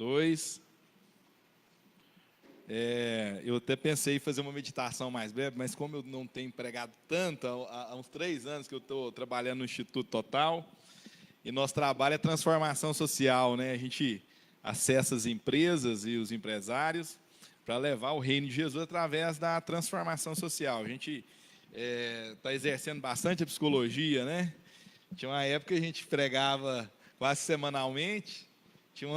2. Eu até pensei em fazer uma meditação mais breve, mas como eu não tenho pregado tanto, há uns 3 anos que eu estou trabalhando no Instituto Total, e nosso trabalho é transformação social, né? A gente acessa as empresas e os empresários para levar o reino de Jesus através da transformação social. A gente está exercendo bastante a psicologia, né? Tinha uma época que a gente pregava quase semanalmente, tinha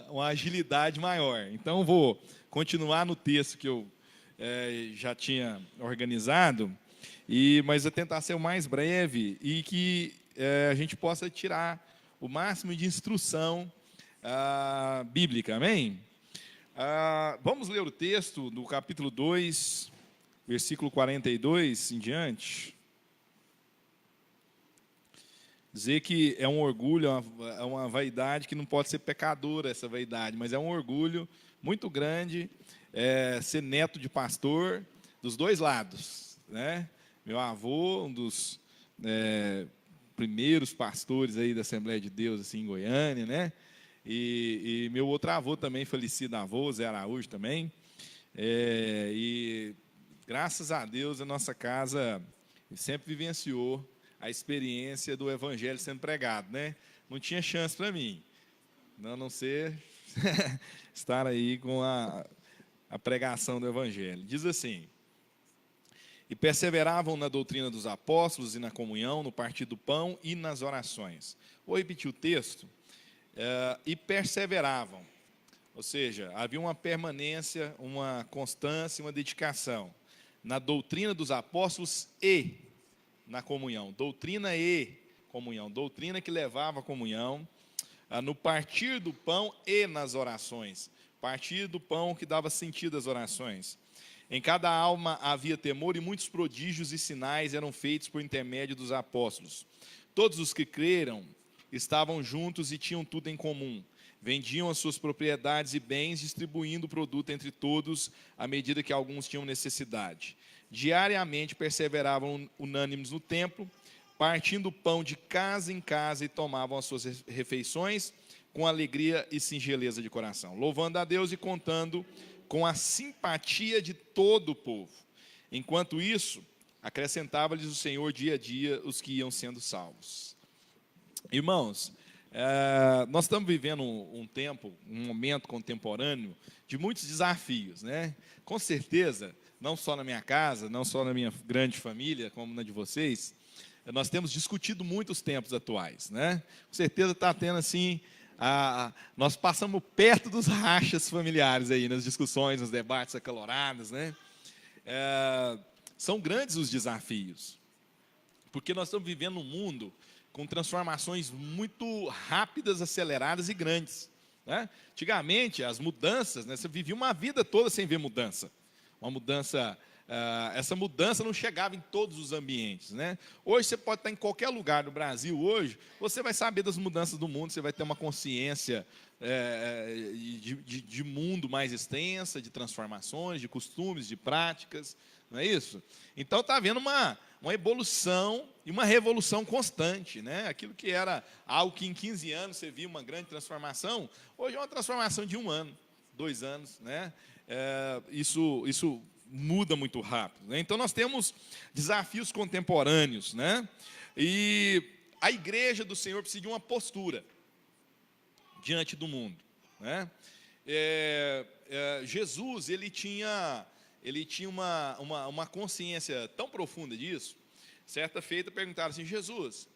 uma agilidade maior. Então, vou continuar no texto que eu já tinha organizado, mas eu tentar ser o mais breve e que a gente possa tirar o máximo de instrução bíblica, amém? Vamos ler o texto do capítulo 2, versículo 42 em diante. Dizer que é um orgulho, é uma vaidade que não pode ser pecadora, essa vaidade, mas é um orgulho muito grande ser neto de pastor dos dois lados, né? Meu avô, um dos primeiros pastores aí da Assembleia de Deus assim, em Goiânia, né? E meu outro avô também, falecido avô, Zé Araújo também. E graças a Deus a nossa casa sempre vivenciou a experiência do evangelho sendo pregado, né? Não tinha chance para mim, a não ser estar aí com a pregação do evangelho. Diz assim: e perseveravam na doutrina dos apóstolos e na comunhão, no partir do pão e nas orações. Vou repetir o texto. E perseveravam, ou seja, havia uma permanência, uma constância, uma dedicação na doutrina dos apóstolos e na comunhão. Doutrina e comunhão. Doutrina que levava à comunhão, no partir do pão e nas orações. Partir do pão que dava sentido às orações. Em cada alma havia temor e muitos prodígios e sinais eram feitos por intermédio dos apóstolos. Todos os que creram estavam juntos e tinham tudo em comum. Vendiam as suas propriedades e bens, distribuindo o produto entre todos, à medida que alguns tinham necessidade. Diariamente perseveravam unânimes no templo, partindo o pão de casa em casa e tomavam as suas refeições com alegria e singeleza de coração, louvando a Deus e contando com a simpatia de todo o povo. Enquanto isso, acrescentava-lhes o Senhor dia a dia os que iam sendo salvos. Irmãos, nós estamos vivendo um tempo, um momento contemporâneo de muitos desafios, né? Com certeza, não só na minha casa, não só na minha grande família, como na de vocês, nós temos discutido muito os tempos atuais, né? Com certeza está tendo assim, nós passamos perto dos rachas familiares aí, nas discussões, nos debates acalorados, né? São grandes os desafios, porque nós estamos vivendo um mundo com transformações muito rápidas, aceleradas e grandes, né? Antigamente, as mudanças, né, você vivia uma vida toda sem ver mudança. Uma mudança, essa mudança não chegava em todos os ambientes, né? Hoje você pode estar em qualquer lugar do Brasil, hoje, você vai saber das mudanças do mundo, você vai ter uma consciência de mundo mais extensa, de transformações, de costumes, de práticas, não é isso? Então está havendo uma evolução e uma revolução constante, né? Aquilo que era algo que em 15 anos você via uma grande transformação, hoje é uma transformação de 1 ano, 2 anos, né? Isso muda muito rápido, né? Então nós temos desafios contemporâneos, né? E a igreja do Senhor precisa de uma postura diante do mundo, né? Jesus, ele tinha uma consciência tão profunda disso. Certa feita perguntaram assim: Jesus,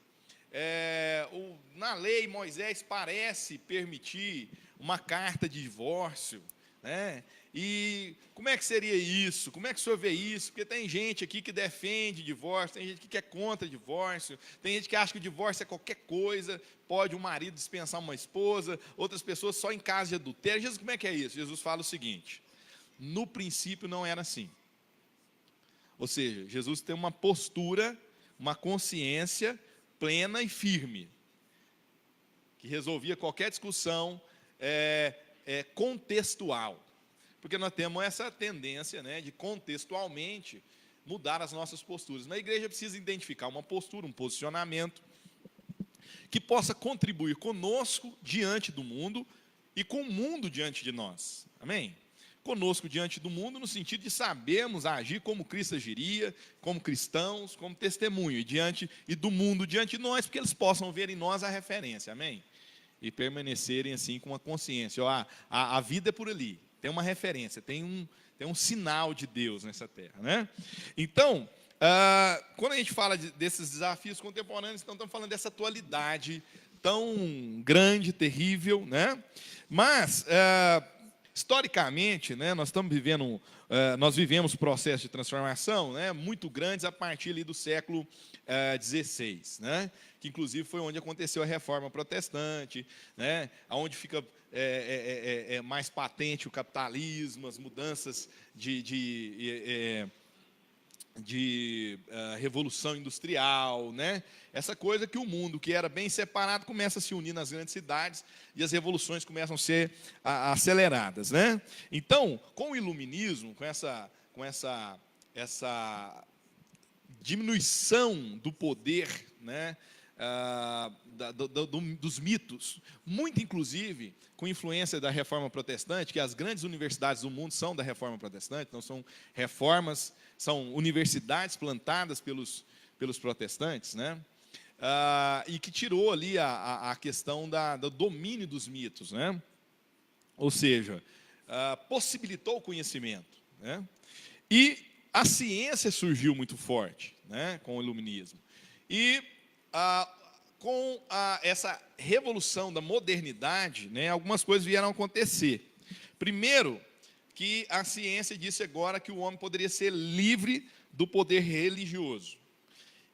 na lei Moisés parece permitir uma carta de divórcio, né? E como é que seria isso? Como é que o senhor vê isso? Porque tem gente aqui que defende divórcio, tem gente que é contra divórcio, tem gente que acha que o divórcio é qualquer coisa, pode um marido dispensar uma esposa, outras pessoas só em caso de adultério. Jesus, como é que é isso? Jesus fala o seguinte: no princípio não era assim. Ou seja, Jesus tem uma postura, uma consciência plena e firme, que resolvia qualquer discussão contextual. Porque nós temos essa tendência, né, de contextualmente mudar as nossas posturas. Mas a igreja precisa identificar uma postura, um posicionamento, que possa contribuir conosco diante do mundo e com o mundo diante de nós. Amém? Conosco diante do mundo, no sentido de sabermos agir como Cristo agiria, como cristãos, como testemunho, e do mundo diante de nós, porque eles possam ver em nós a referência. Amém? E permanecerem assim com uma consciência. Ó, a vida é por ali, tem uma referência, tem um sinal de Deus nessa terra, né? Então, quando a gente fala desses desafios contemporâneos, então estamos falando dessa atualidade tão grande, terrível, né? Mas, historicamente, né, nós vivemos processos de transformação, né, muito grandes a partir ali do século XVI, né, que inclusive foi onde aconteceu a Reforma Protestante, né, onde fica mais patente o capitalismo, as mudanças de revolução industrial, né? Essa coisa que o mundo, que era bem separado, começa a se unir nas grandes cidades e as revoluções começam a ser aceleradas, né? Então, com o iluminismo, com essa diminuição do poder, né, dos mitos, muito inclusive com influência da Reforma Protestante, que as grandes universidades do mundo são da Reforma Protestante, não são reformas, são universidades plantadas pelos protestantes, né? E que tirou ali a questão do domínio dos mitos, né? Ou seja, possibilitou o conhecimento, né? E a ciência surgiu muito forte, né, com o iluminismo. E com essa revolução da modernidade, né, algumas coisas vieram a acontecer. Primeiro, que a ciência disse agora que o homem poderia ser livre do poder religioso.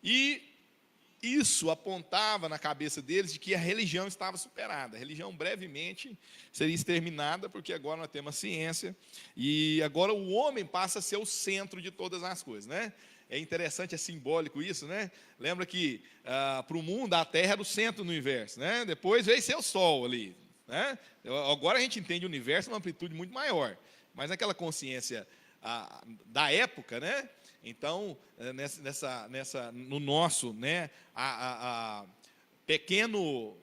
E isso apontava na cabeça deles de que a religião estava superada. A religião brevemente seria exterminada, porque agora nós temos a ciência, e agora o homem passa a ser o centro de todas as coisas, né? É interessante, é simbólico isso, né? Lembra que para o mundo a Terra era o centro do universo, né? Depois veio ser o Sol ali, né? Agora a gente entende o universo numa amplitude muito maior, mas naquela consciência da época, né? Então, no nosso, né, pequeno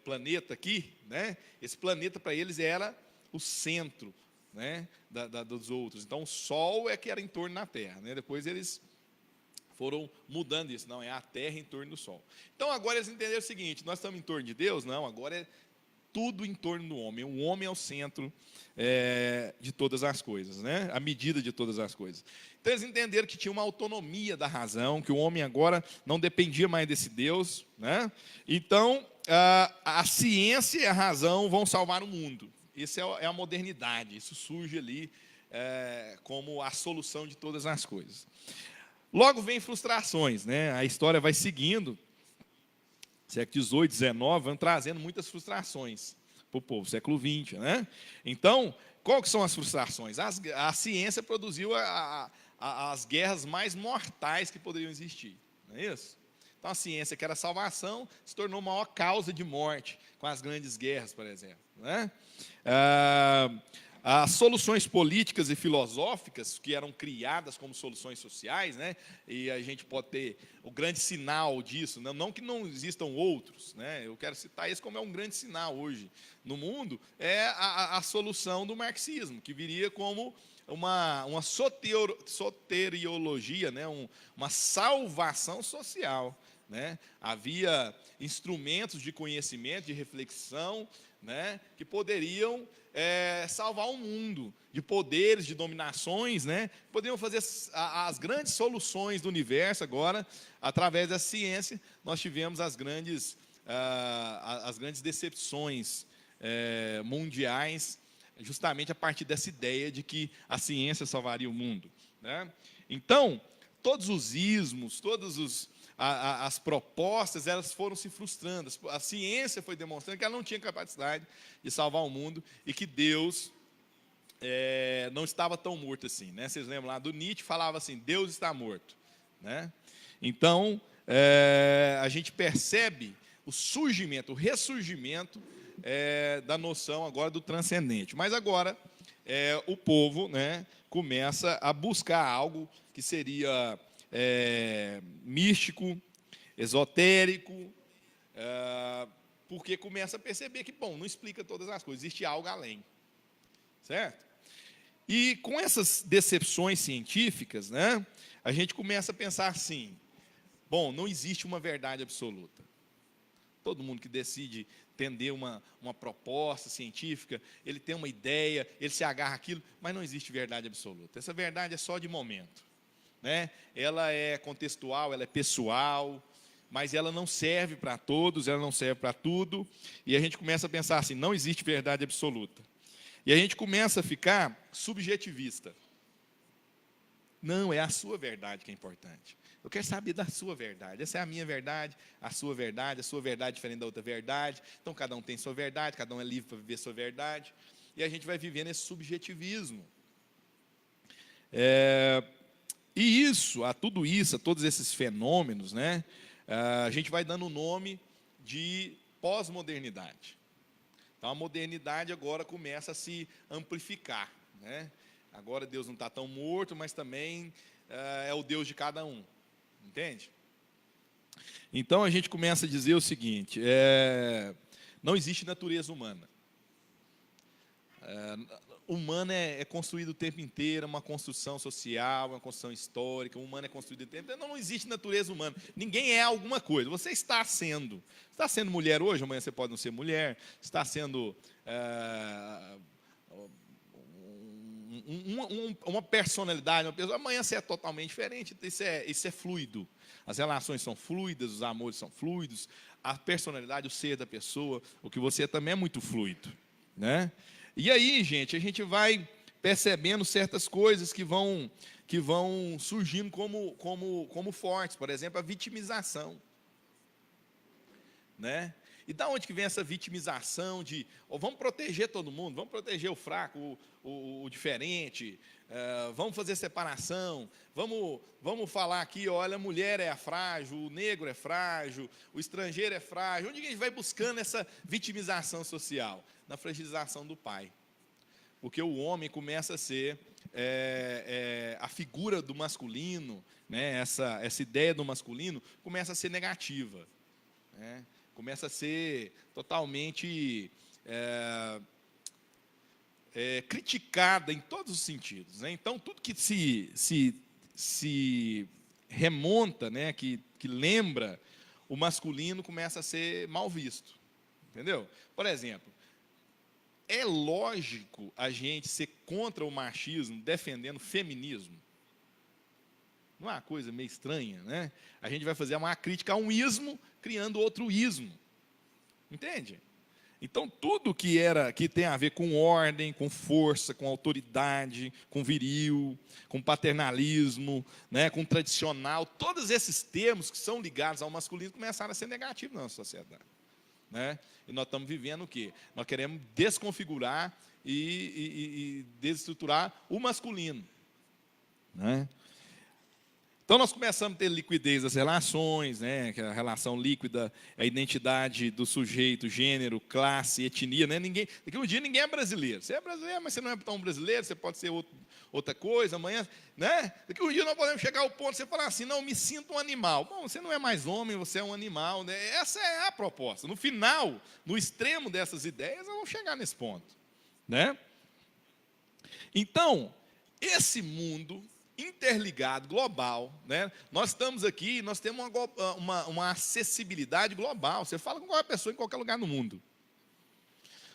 planeta aqui, né? Esse planeta para eles era o centro, né, dos outros. Então, o Sol é que era em torno da Terra, né? Depois eles foram mudando isso. Não, é a Terra em torno do Sol. Então, agora eles entenderam o seguinte: nós estamos em torno de Deus? Não, agora é tudo em torno do homem. O homem é o centro de todas as coisas, né? A medida de todas as coisas. Então, eles entenderam que tinha uma autonomia da razão, que o homem agora não dependia mais desse Deus, né? Então, a ciência e a razão vão salvar o mundo. Isso é a modernidade, isso surge ali como a solução de todas as coisas. Logo vem frustrações, né? A história vai seguindo, século XVIII, XIX, vão trazendo muitas frustrações para o povo, século XX, né? Então, qual que são as frustrações? A ciência produziu as guerras mais mortais que poderiam existir, não é isso? Então, a ciência, que era a salvação, se tornou a maior causa de morte, com as grandes guerras, por exemplo, né? As soluções políticas e filosóficas que eram criadas como soluções sociais, né? E a gente pode ter o grande sinal disso, não que não existam outros, né? Eu quero citar isso como é um grande sinal hoje no mundo, é a solução do marxismo, que viria como uma soteriologia, né? Uma salvação social, né? Havia instrumentos de conhecimento, de reflexão, né, que poderiam salvar o mundo de poderes, de dominações, né? Poderiam fazer as grandes soluções do universo. Agora, através da ciência, nós tivemos as grandes decepções mundiais, justamente a partir dessa ideia de que a ciência salvaria o mundo, né? Então, todos os ismos, as propostas, elas foram se frustrando. A ciência foi demonstrando que ela não tinha capacidade de salvar o mundo e que Deus não estava tão morto assim, né? Vocês lembram lá do Nietzsche, falava assim: Deus está morto, né? Então, a gente percebe o surgimento, o ressurgimento da noção agora do transcendente. Mas agora o povo, né, começa a buscar algo que seria místico, esotérico, porque começa a perceber que, bom, não explica todas as coisas, existe algo além, certo? E com essas decepções científicas, né, a gente começa a pensar assim, bom, não existe uma verdade absoluta. Todo mundo que decide entender uma proposta científica, ele tem uma ideia, ele se agarra àquilo, mas não existe verdade absoluta. Essa verdade é só de momento, né? Ela é contextual, ela é pessoal, mas ela não serve para todos, ela não serve para tudo, e a gente começa a pensar assim, não existe verdade absoluta. E a gente começa a ficar subjetivista. Não, é a sua verdade que é importante. Eu quero saber da sua verdade. Essa é a minha verdade, a sua verdade é diferente da outra verdade. Então, cada um tem sua verdade, cada um é livre para viver sua verdade. E a gente vai vivendo esse subjetivismo. E isso, a tudo isso, a todos esses fenômenos, né, a gente vai dando o nome de pós-modernidade. Então, a modernidade agora começa a se amplificar, né? Agora Deus não está tão morto, mas também é o Deus de cada um. Entende? Então, a gente começa a dizer o seguinte, não existe natureza humana. Humano é construído o tempo inteiro, é uma construção social, uma construção histórica, o humano é construído o tempo inteiro. Não existe natureza humana. Ninguém é alguma coisa. Você está sendo mulher hoje, amanhã você pode não ser mulher. Está sendo uma personalidade, uma pessoa, amanhã você é totalmente diferente. Isso é fluido. As relações são fluidas, os amores são fluidos, a personalidade, o ser da pessoa, o que você também é muito fluido, né? E aí, gente, a gente vai percebendo certas coisas que vão surgindo como fortes. Por exemplo, a vitimização, né? E da onde que vem essa vitimização de vamos proteger todo mundo, vamos proteger o fraco, o diferente, vamos fazer separação, vamos falar aqui, olha, a mulher é frágil, o negro é frágil, o estrangeiro é frágil. Onde que a gente vai buscando essa vitimização social? Na fragilização do pai. Porque o homem começa a ser a figura do masculino, né, essa ideia do masculino começa a ser negativa, né? Começa a ser totalmente criticada em todos os sentidos, né? Então, tudo que se remonta, né, que lembra o masculino, começa a ser mal visto, entendeu? Por exemplo, é lógico a gente ser contra o machismo defendendo o feminismo? Não é uma coisa meio estranha, né? A gente vai fazer uma crítica a um ismo, criando outro ismo. Entende? Então, tudo que tem a ver com ordem, com força, com autoridade, com viril, com paternalismo, né, com tradicional, todos esses termos que são ligados ao masculino começaram a ser negativos na nossa sociedade, né? E nós estamos vivendo o quê? Nós queremos desconfigurar e desestruturar o masculino, né? Então, nós começamos a ter liquidez das relações, né? Que a relação líquida, a identidade do sujeito, gênero, classe, etnia, né? Daqui um dia ninguém é brasileiro. Você é brasileiro, mas você não é tão brasileiro, você pode ser outra coisa, amanhã, né? Daqui um dia nós podemos chegar ao ponto de você falar assim, não, me sinto um animal. Bom, você não é mais homem, você é um animal, né? Essa é a proposta. No final, no extremo dessas ideias, nós vamos chegar nesse ponto, né? Então, esse mundo interligado, global, né? Nós estamos aqui, nós temos uma acessibilidade global. Você fala com qualquer pessoa em qualquer lugar do mundo.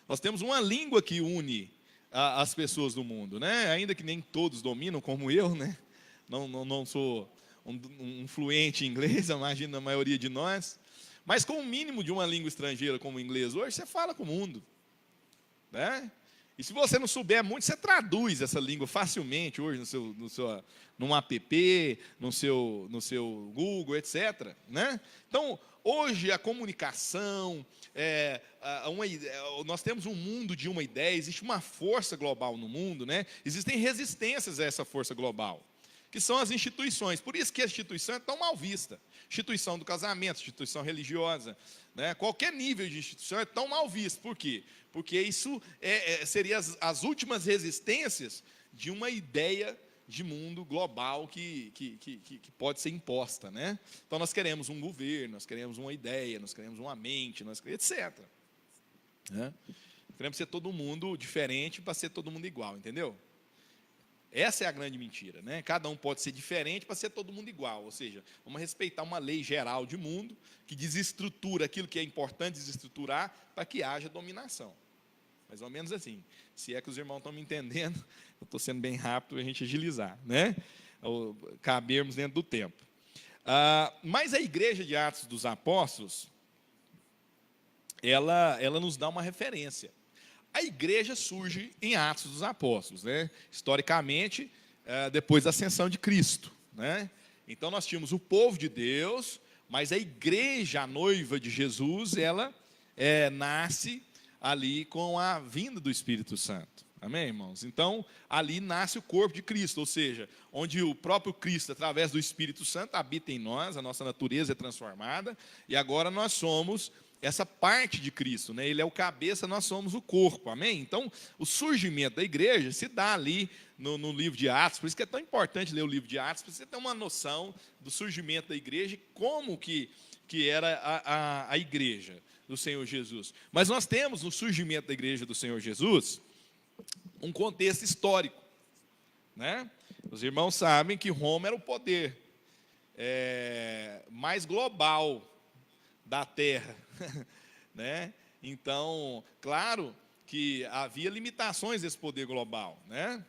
Nós temos uma língua que une as pessoas do mundo, né? Ainda que nem todos dominam, como eu, né? Não sou um fluente em inglês, imagino a maioria de nós. Mas com o mínimo de uma língua estrangeira como o inglês hoje, você fala com o mundo, né? E se você não souber muito, você traduz essa língua facilmente hoje num app, no seu Google, etc., né? Então, hoje a comunicação, nós temos um mundo de uma ideia, existe uma força global no mundo, né? Existem resistências a essa força global, que são as instituições. Por isso que a instituição é tão mal vista. Instituição do casamento, instituição religiosa, né? Qualquer nível de instituição é tão mal visto. Por quê? Porque isso seria as últimas resistências de uma ideia de mundo global que pode ser imposta, né? Então, nós queremos um governo, nós queremos uma ideia, nós queremos uma mente, etc. Né? Queremos ser todo mundo diferente para ser todo mundo igual, entendeu? Essa é a grande mentira, né? Cada um pode ser diferente para ser todo mundo igual, ou seja, vamos respeitar uma lei geral de mundo que desestrutura aquilo que é importante desestruturar para que haja dominação. Mais ou menos assim. Se é que os irmãos estão me entendendo, eu estou sendo bem rápido para a gente agilizar, né? Ou cabermos dentro do tempo. Mas a igreja de Atos dos Apóstolos, ela nos dá uma referência. A igreja surge em Atos dos Apóstolos, né? Historicamente, depois da ascensão de Cristo, né? Então, nós tínhamos o povo de Deus, mas a igreja, a noiva de Jesus, ela nasce ali com a vinda do Espírito Santo. Amém, irmãos? Então, ali nasce o corpo de Cristo, ou seja, onde o próprio Cristo, através do Espírito Santo, habita em nós, a nossa natureza é transformada, e agora nós somos essa parte de Cristo, né? Ele é o cabeça, nós somos o corpo, amém? Então, o surgimento da igreja se dá ali no livro de Atos, por isso que é tão importante ler o livro de Atos, para você ter uma noção do surgimento da igreja e como que era a igreja do Senhor Jesus. Mas nós temos no surgimento da igreja do Senhor Jesus um contexto histórico, né? Os irmãos sabem que Roma era o poder mais global da terra, né? Então, claro que havia limitações desse poder global, né?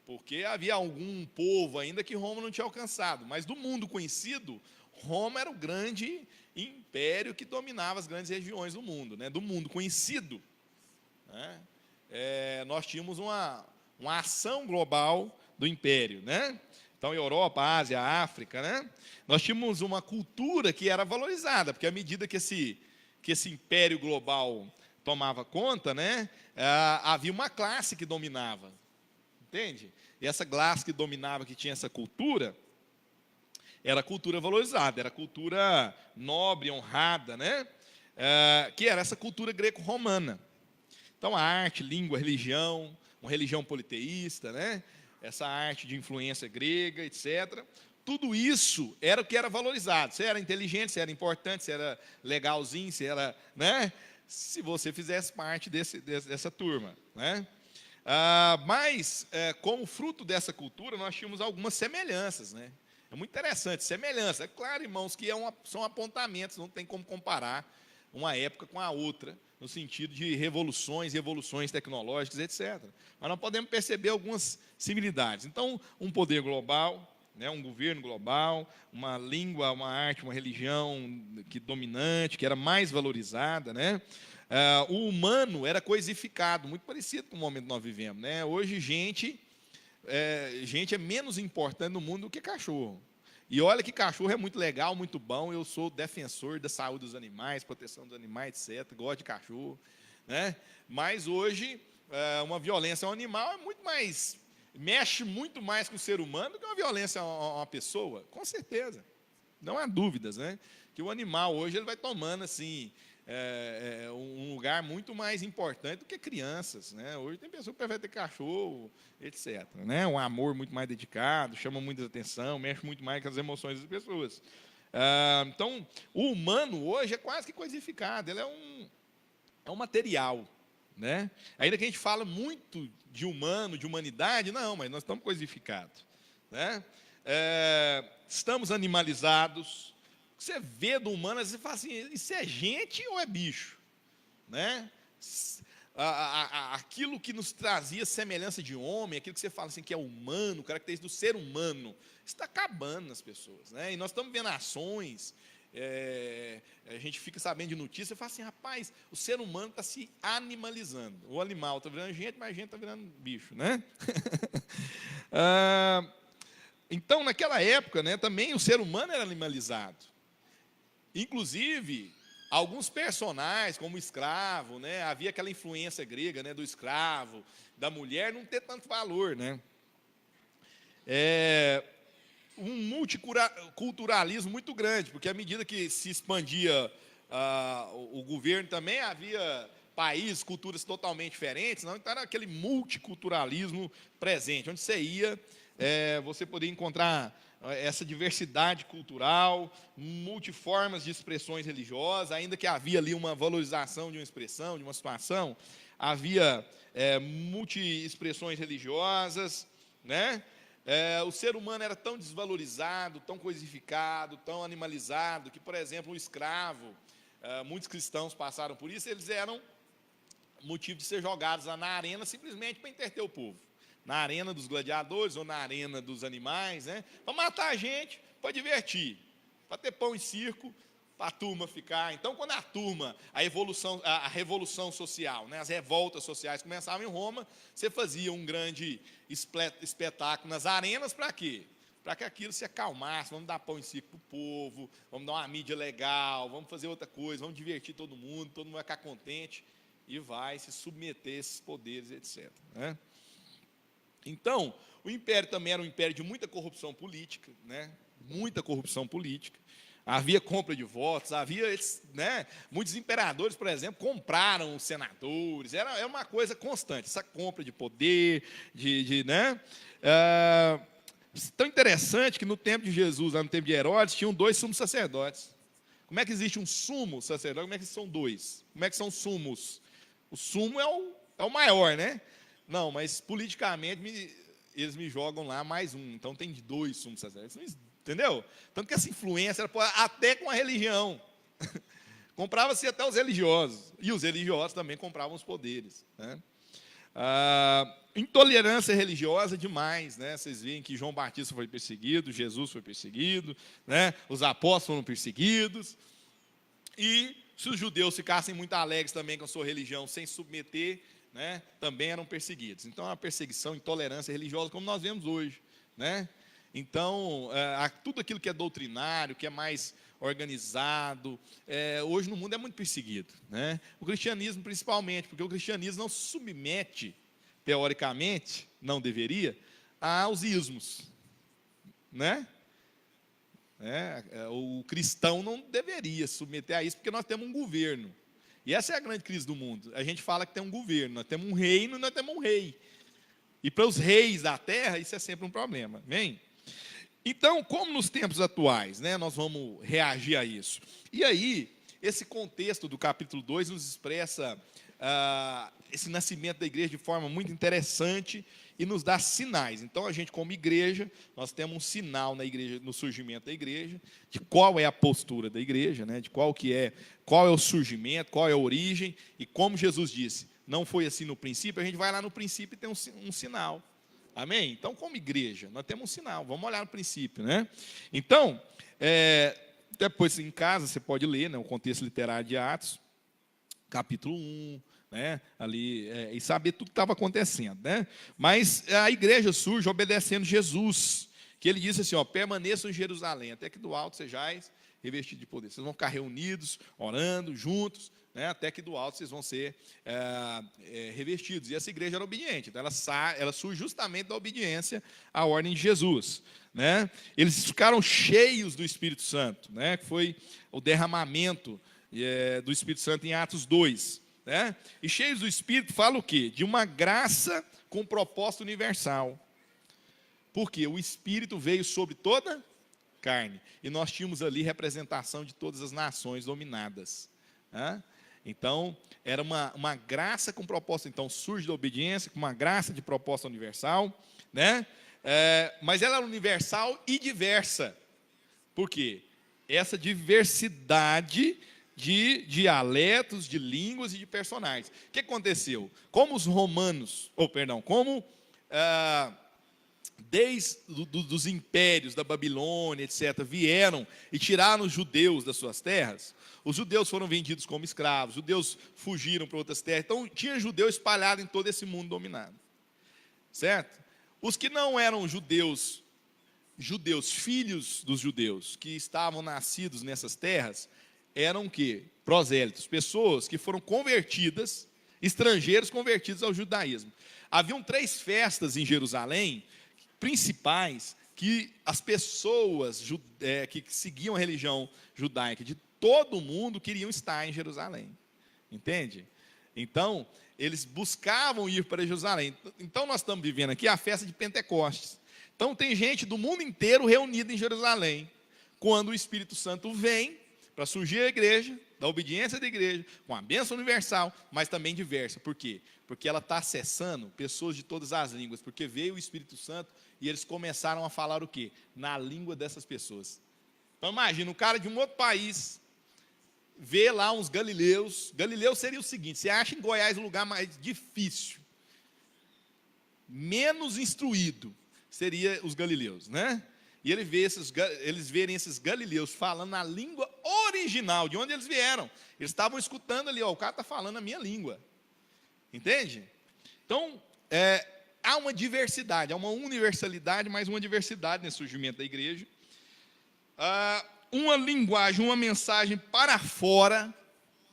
Porque havia algum povo ainda que Roma não tinha alcançado, mas do mundo conhecido, Roma era o grande império que dominava as grandes regiões do mundo, né? Do mundo conhecido, né? Nós tínhamos uma ação global do império, né? Então, Europa, Ásia, África, né? Nós tínhamos uma cultura que era valorizada, porque à medida que esse império global tomava conta, né? Havia uma classe que dominava, entende? E essa classe que dominava, que tinha essa cultura, era a cultura valorizada, era a cultura nobre, honrada, né? Que era essa cultura greco-romana. Então, a arte, língua, religião, uma religião politeísta, né? Essa arte de influência grega, etc. Tudo isso era o que era valorizado. Se era inteligente, se era importante, se era legalzinho, se era, né? Se você fizesse parte dessa turma, né? Mas, como fruto dessa cultura, nós tínhamos algumas semelhanças, né? É muito interessante, semelhança. É claro, irmãos, que são apontamentos, não tem como comparar uma época com a outra, no sentido de revoluções tecnológicas, etc. Mas nós podemos perceber algumas similaridades. Então, um poder global, né, um governo global, uma língua, uma arte, uma religião dominante, que era mais valorizada, né? O humano era coisificado, muito parecido com o momento que nós vivemos, né? Hoje, gente é menos importante no mundo do que cachorro. E olha que cachorro é muito legal, muito bom. Eu sou defensor da saúde dos animais, proteção dos animais, etc. Gosto de cachorro, né? Mas hoje, uma violência ao animal mexe muito mais com o ser humano do que uma violência a uma pessoa, com certeza. Não há dúvidas, né? Que o animal hoje ele vai tomando assim um lugar muito mais importante do que crianças, né? Hoje tem pessoas que preferem ter cachorro, etc. Né? Um amor muito mais dedicado, chama muita atenção, mexe muito mais com as emoções das pessoas. Então, o humano hoje é quase que coisificado, ele é um material, né? Ainda que a gente fala muito de humano, de humanidade, não, mas nós estamos coisificados, né? Estamos animalizados. Você vê do humano, você fala assim, isso é gente ou é bicho? Né? Aquilo que nos trazia semelhança de homem, aquilo que você fala assim que é humano, característica do ser humano, está acabando nas pessoas, né? E nós estamos vendo ações, a gente fica sabendo de notícia e fala assim, rapaz, o ser humano está se animalizando. O animal está virando gente, mas a gente está virando bicho, né? Então, naquela época, né, também o ser humano era animalizado. Inclusive, alguns personagens, como o escravo, né, havia aquela influência grega, né, do escravo, da mulher, não ter tanto valor, né? Um multiculturalismo muito grande, porque à medida que se expandia o governo também, havia países, culturas totalmente diferentes, não, então era aquele multiculturalismo presente, onde você ia, você poderia encontrar essa diversidade cultural, multiformas de expressões religiosas, ainda que havia ali uma valorização de uma expressão, de uma situação, havia multi-expressões religiosas, né? O ser humano era tão desvalorizado, tão coisificado, tão animalizado, que, por exemplo, o escravo, muitos cristãos passaram por isso, eles eram motivo de ser jogados lá na arena simplesmente para entreter o povo. Na arena dos gladiadores ou na arena dos animais, né? Para matar a gente, para divertir, para ter pão e circo, para a turma ficar. Então, quando a revolução social, né, as revoltas sociais começavam em Roma, você fazia um grande espetáculo nas arenas, para quê? Para que aquilo se acalmasse, vamos dar pão e circo para o povo, vamos dar uma mídia legal, vamos fazer outra coisa, vamos divertir todo mundo vai ficar contente e vai se submeter a esses poderes, etc. Né? Então, o império também era um império de muita corrupção política, né? Muita corrupção política. Havia compra de votos, havia, né, muitos imperadores, por exemplo, compraram os senadores, era uma coisa constante, essa compra de poder, né? Tão interessante que no tempo de Jesus, lá no tempo de Herodes, tinham 2 sumos sacerdotes. Como é que existe um sumo sacerdote? Como é que são 2? Como é que são sumos? O sumo é o maior, né? Não, mas politicamente eles me jogam lá mais um, então tem 2 sumos sacerdotes. Entendeu? Tanto que essa influência era até com a religião. Comprava-se até os religiosos. E os religiosos também compravam os poderes. Né? Intolerância religiosa demais. Né? Vocês veem que João Batista foi perseguido, Jesus foi perseguido, né? Os apóstolos foram perseguidos. E se os judeus ficassem muito alegres também com a sua religião, sem submeter, né, também eram perseguidos. Então, é uma perseguição, intolerância religiosa, como nós vemos hoje. Né? Então, tudo aquilo que é doutrinário, que é mais organizado, hoje no mundo é muito perseguido. Né? O cristianismo, principalmente, porque o cristianismo não se submete, teoricamente, não deveria, aos ismos. Né? O cristão não deveria se submeter a isso, porque nós temos um governo. E essa é a grande crise do mundo. A gente fala que tem um governo, nós temos um reino e nós temos um rei. E para os reis da terra, isso é sempre um problema. Amém? Então, como nos tempos atuais, né, nós vamos reagir a isso? E aí, esse contexto do capítulo 2 nos expressa esse nascimento da igreja de forma muito interessante e nos dá sinais. Então, a gente, como igreja, nós temos um sinal na igreja, no surgimento da igreja, de qual é a postura da igreja, né, de qual é o surgimento, qual é a origem, e como Jesus disse, não foi assim no princípio, a gente vai lá no princípio e tem um sinal. Amém? Então, como igreja, nós temos um sinal. Vamos olhar no princípio, né? Então, depois em casa você pode ler, né, o contexto literário de Atos, capítulo 1, né, ali, e saber tudo que estava acontecendo. Né? Mas a igreja surge obedecendo Jesus, que ele disse assim, permaneçam em Jerusalém, até que do alto sejais revestidos de poder. Vocês vão ficar reunidos, orando, juntos, né, até que do alto vocês vão ser revestidos. E essa igreja era obediente, então ela surge justamente da obediência à ordem de Jesus. Né? Eles ficaram cheios do Espírito Santo, né, que foi o derramamento do Espírito Santo em Atos 2. Né? E cheios do Espírito fala o quê? De uma graça com propósito universal. Porque o Espírito veio sobre toda carne. E nós tínhamos ali representação de todas as nações dominadas. Né? Então, era uma graça com propósito. Então, surge da obediência com uma graça de propósito universal. Né? Mas ela era universal e diversa. Por quê? Essa diversidade de dialetos, de línguas e de personagens. O que aconteceu? Como os romanos, desde dos impérios da Babilônia, etc., vieram e tiraram os judeus das suas terras, os judeus foram vendidos como escravos, os judeus fugiram para outras terras, então tinha judeu espalhado em todo esse mundo dominado. Certo? Os que não eram judeus, filhos dos judeus, que estavam nascidos nessas terras, eram o quê? Prosélitos, pessoas que foram convertidas, estrangeiros convertidos ao judaísmo. Haviam 3 festas em Jerusalém, principais, que as pessoas que seguiam a religião judaica de todo o mundo queriam estar em Jerusalém. Entende? Então, eles buscavam ir para Jerusalém. Então, nós estamos vivendo aqui a festa de Pentecostes. Então, tem gente do mundo inteiro reunida em Jerusalém, quando o Espírito Santo vem para surgir a igreja, da obediência da igreja, com a bênção universal, mas também diversa. Por quê? Porque ela está acessando pessoas de todas as línguas, porque veio o Espírito Santo e eles começaram a falar o quê? Na língua dessas pessoas. Então, imagina, um cara de um outro país, vê lá uns galileus. Galileu seria o seguinte: você acha em Goiás o lugar mais difícil, menos instruído, seria os galileus, né? E eles verem esses galileus falando na língua original, de onde eles vieram. Eles estavam escutando ali, ó, o cara está falando a minha língua. Entende? Então, há uma diversidade, há uma universalidade, mas uma diversidade nesse surgimento da igreja. Uma linguagem, uma mensagem para fora,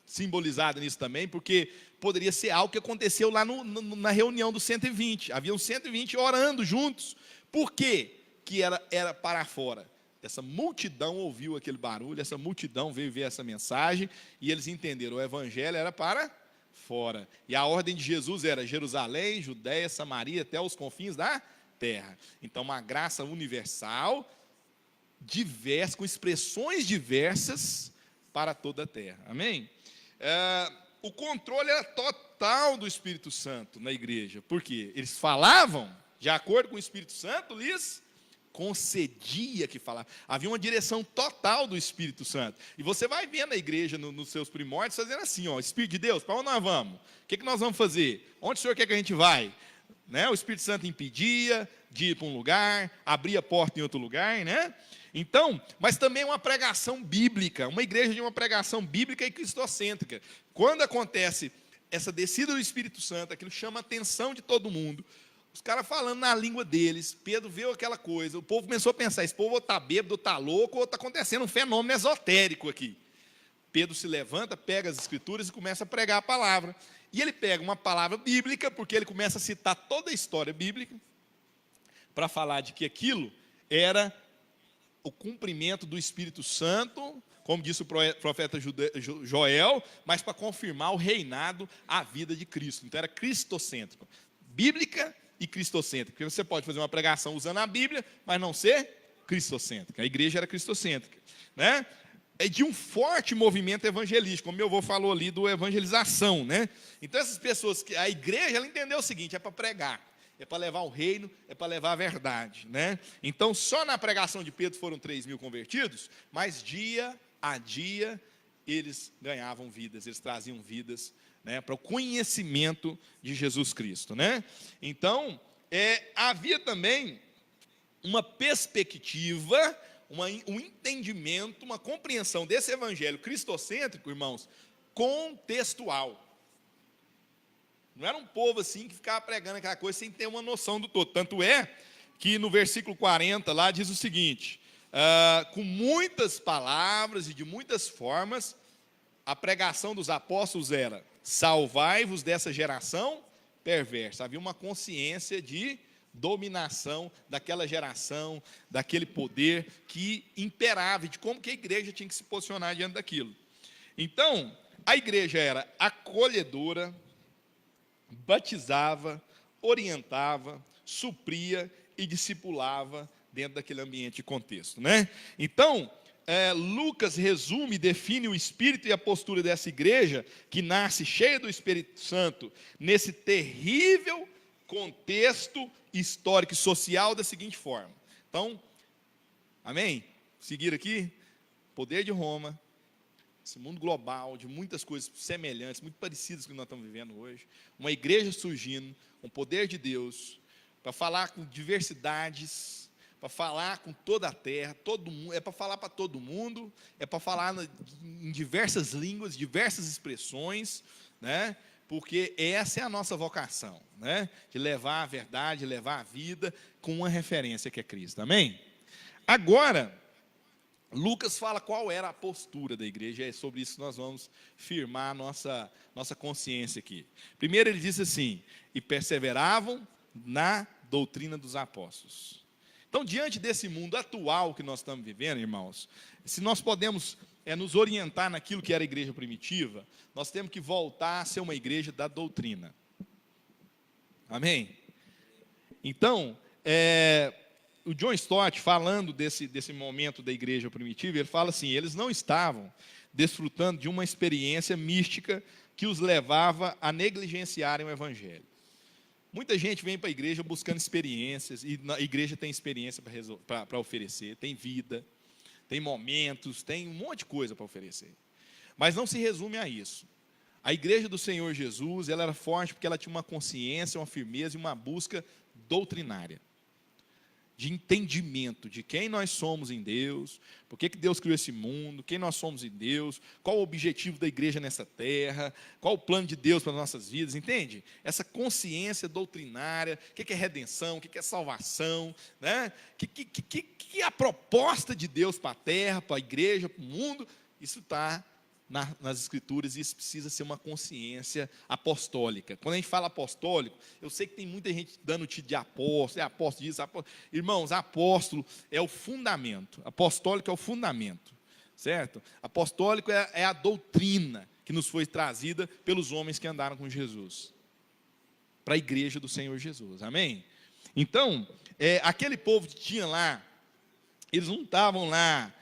simbolizada nisso também, porque poderia ser algo que aconteceu lá na reunião dos 120. Haviam 120 orando juntos. Por quê que era para fora? Essa multidão ouviu aquele barulho, essa multidão veio ver essa mensagem, e eles entenderam, o evangelho era para fora. E a ordem de Jesus era Jerusalém, Judéia, Samaria, até os confins da terra. Então, uma graça universal, diversa, com expressões diversas para toda a terra. Amém? O controle era total do Espírito Santo na igreja. Por quê? Eles falavam, de acordo com o Espírito Santo, lhes concedia que falava. Havia uma direção total do Espírito Santo. E você vai vendo a igreja nos seus primórdios fazendo assim, ó, Espírito de Deus, para onde nós vamos? O que nós vamos fazer? Onde o Senhor quer que a gente vai? Né? O Espírito Santo impedia de ir para um lugar, abria a porta em outro lugar, né? Então, mas também uma pregação bíblica, uma igreja de uma pregação bíblica e cristocêntrica. Quando acontece essa descida do Espírito Santo, aquilo chama a atenção de todo mundo. Os caras falando na língua deles, Pedro viu aquela coisa, o povo começou a pensar, esse povo ou está bêbado, ou está louco, ou está acontecendo um fenômeno esotérico aqui. Pedro se levanta, pega as escrituras e começa a pregar a palavra. E ele pega uma palavra bíblica, porque ele começa a citar toda a história bíblica, para falar de que aquilo era o cumprimento do Espírito Santo, como disse o profeta Joel, mas para confirmar o reinado, a vida de Cristo. Então era cristocêntrico, bíblica e cristocêntrica, porque você pode fazer uma pregação usando a Bíblia, mas não ser cristocêntrica. A igreja era cristocêntrica, né? É de um forte movimento evangelístico, como meu avô falou ali, do evangelização, né? Então essas pessoas, a igreja, ela entendeu o seguinte, é para pregar, é para levar o reino, é para levar a verdade, né? Então só na pregação de Pedro foram 3.000 convertidos, mas dia a dia eles ganhavam vidas, eles traziam vidas, né, para o conhecimento de Jesus Cristo, né? Então, havia também uma perspectiva, um entendimento, uma compreensão desse evangelho cristocêntrico, irmãos, contextual. Não era um povo assim que ficava pregando aquela coisa sem ter uma noção do todo. Tanto é que no versículo 40 lá diz o seguinte, com muitas palavras e de muitas formas, a pregação dos apóstolos era: salvai-vos dessa geração perversa. Havia uma consciência de dominação daquela geração, daquele poder que imperava, de como que a igreja tinha que se posicionar diante daquilo. Então, a igreja era acolhedora, batizava, orientava, supria e discipulava dentro daquele ambiente e contexto, né? Então, Lucas resume e define o espírito e a postura dessa igreja, que nasce cheia do Espírito Santo, nesse terrível contexto histórico e social da seguinte forma. Então, amém? Seguir aqui, poder de Roma, esse mundo global, de muitas coisas semelhantes, muito parecidas com o que nós estamos vivendo hoje, uma igreja surgindo, um poder de Deus, para falar com diversidades, para falar com toda a terra, todo mundo, é para falar para todo mundo, é para falar em diversas línguas, diversas expressões, né? Porque essa é a nossa vocação, né? De levar a verdade, levar a vida com uma referência que é Cristo, amém? Agora, Lucas fala qual era a postura da igreja, é sobre isso que nós vamos firmar a nossa consciência aqui. Primeiro ele diz assim, e perseveravam na doutrina dos apóstolos. Então, diante desse mundo atual que nós estamos vivendo, irmãos, se nós podemos nos orientar naquilo que era a igreja primitiva, nós temos que voltar a ser uma igreja da doutrina. Amém? Então, o John Stott, falando desse momento da igreja primitiva, ele fala assim, eles não estavam desfrutando de uma experiência mística que os levava a negligenciarem o evangelho. Muita gente vem para a igreja buscando experiências, e a igreja tem experiência para oferecer, tem vida, tem momentos, tem um monte de coisa para oferecer. Mas não se resume a isso. A igreja do Senhor Jesus, ela era forte porque ela tinha uma consciência, uma firmeza e uma busca doutrinária, de entendimento de quem nós somos em Deus, por que Deus criou esse mundo, quem nós somos em Deus, qual o objetivo da igreja nessa terra, qual o plano de Deus para as nossas vidas, entende? Essa consciência doutrinária, o que é redenção, o que é salvação, né? Que é a proposta de Deus para a terra, para a igreja, para o mundo, isso está nas Escrituras, e isso precisa ser uma consciência apostólica. Quando a gente fala apostólico, eu sei que tem muita gente dando o título de apóstolo, apóstolo disso, apóstolo. Irmãos, apóstolo é o fundamento, apostólico é o fundamento, certo? Apostólico é a doutrina que nos foi trazida pelos homens que andaram com Jesus, para a igreja do Senhor Jesus, amém? Então, aquele povo que tinha lá, eles não estavam lá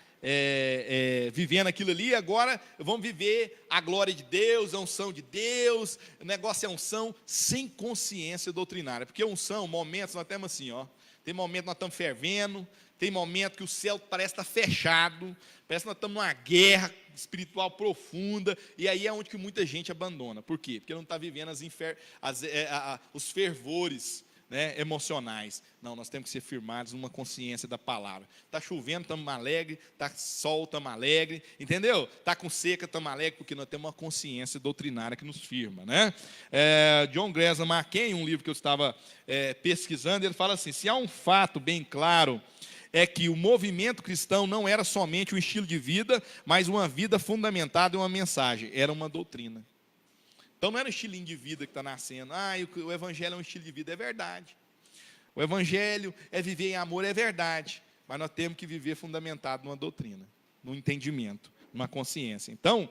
vivendo aquilo ali, agora vamos viver a glória de Deus, a unção de Deus, o negócio é unção, sem consciência doutrinária, porque unção, momentos nós temos assim, tem momento que nós estamos fervendo, tem momento que o céu parece estar fechado, parece que nós estamos numa guerra espiritual profunda, e aí é onde que muita gente abandona. Por quê? Porque não está vivendo os fervores, né, emocionais. Não, nós temos que ser firmados numa consciência da palavra. Está chovendo, estamos alegres, está sol, estamos alegres, entendeu? Está com seca, estamos alegres, porque nós temos uma consciência doutrinária que nos firma, né? John Gresham Machen, um livro que eu estava pesquisando, ele fala assim, se há um fato bem claro, é que o movimento cristão não era somente um estilo de vida, mas uma vida fundamentada em uma mensagem, era uma doutrina. Então não era um estilinho de vida que está nascendo. O evangelho é um estilo de vida, é verdade. O evangelho é viver em amor, é verdade. Mas nós temos que viver fundamentado numa doutrina, num entendimento, numa consciência. Então,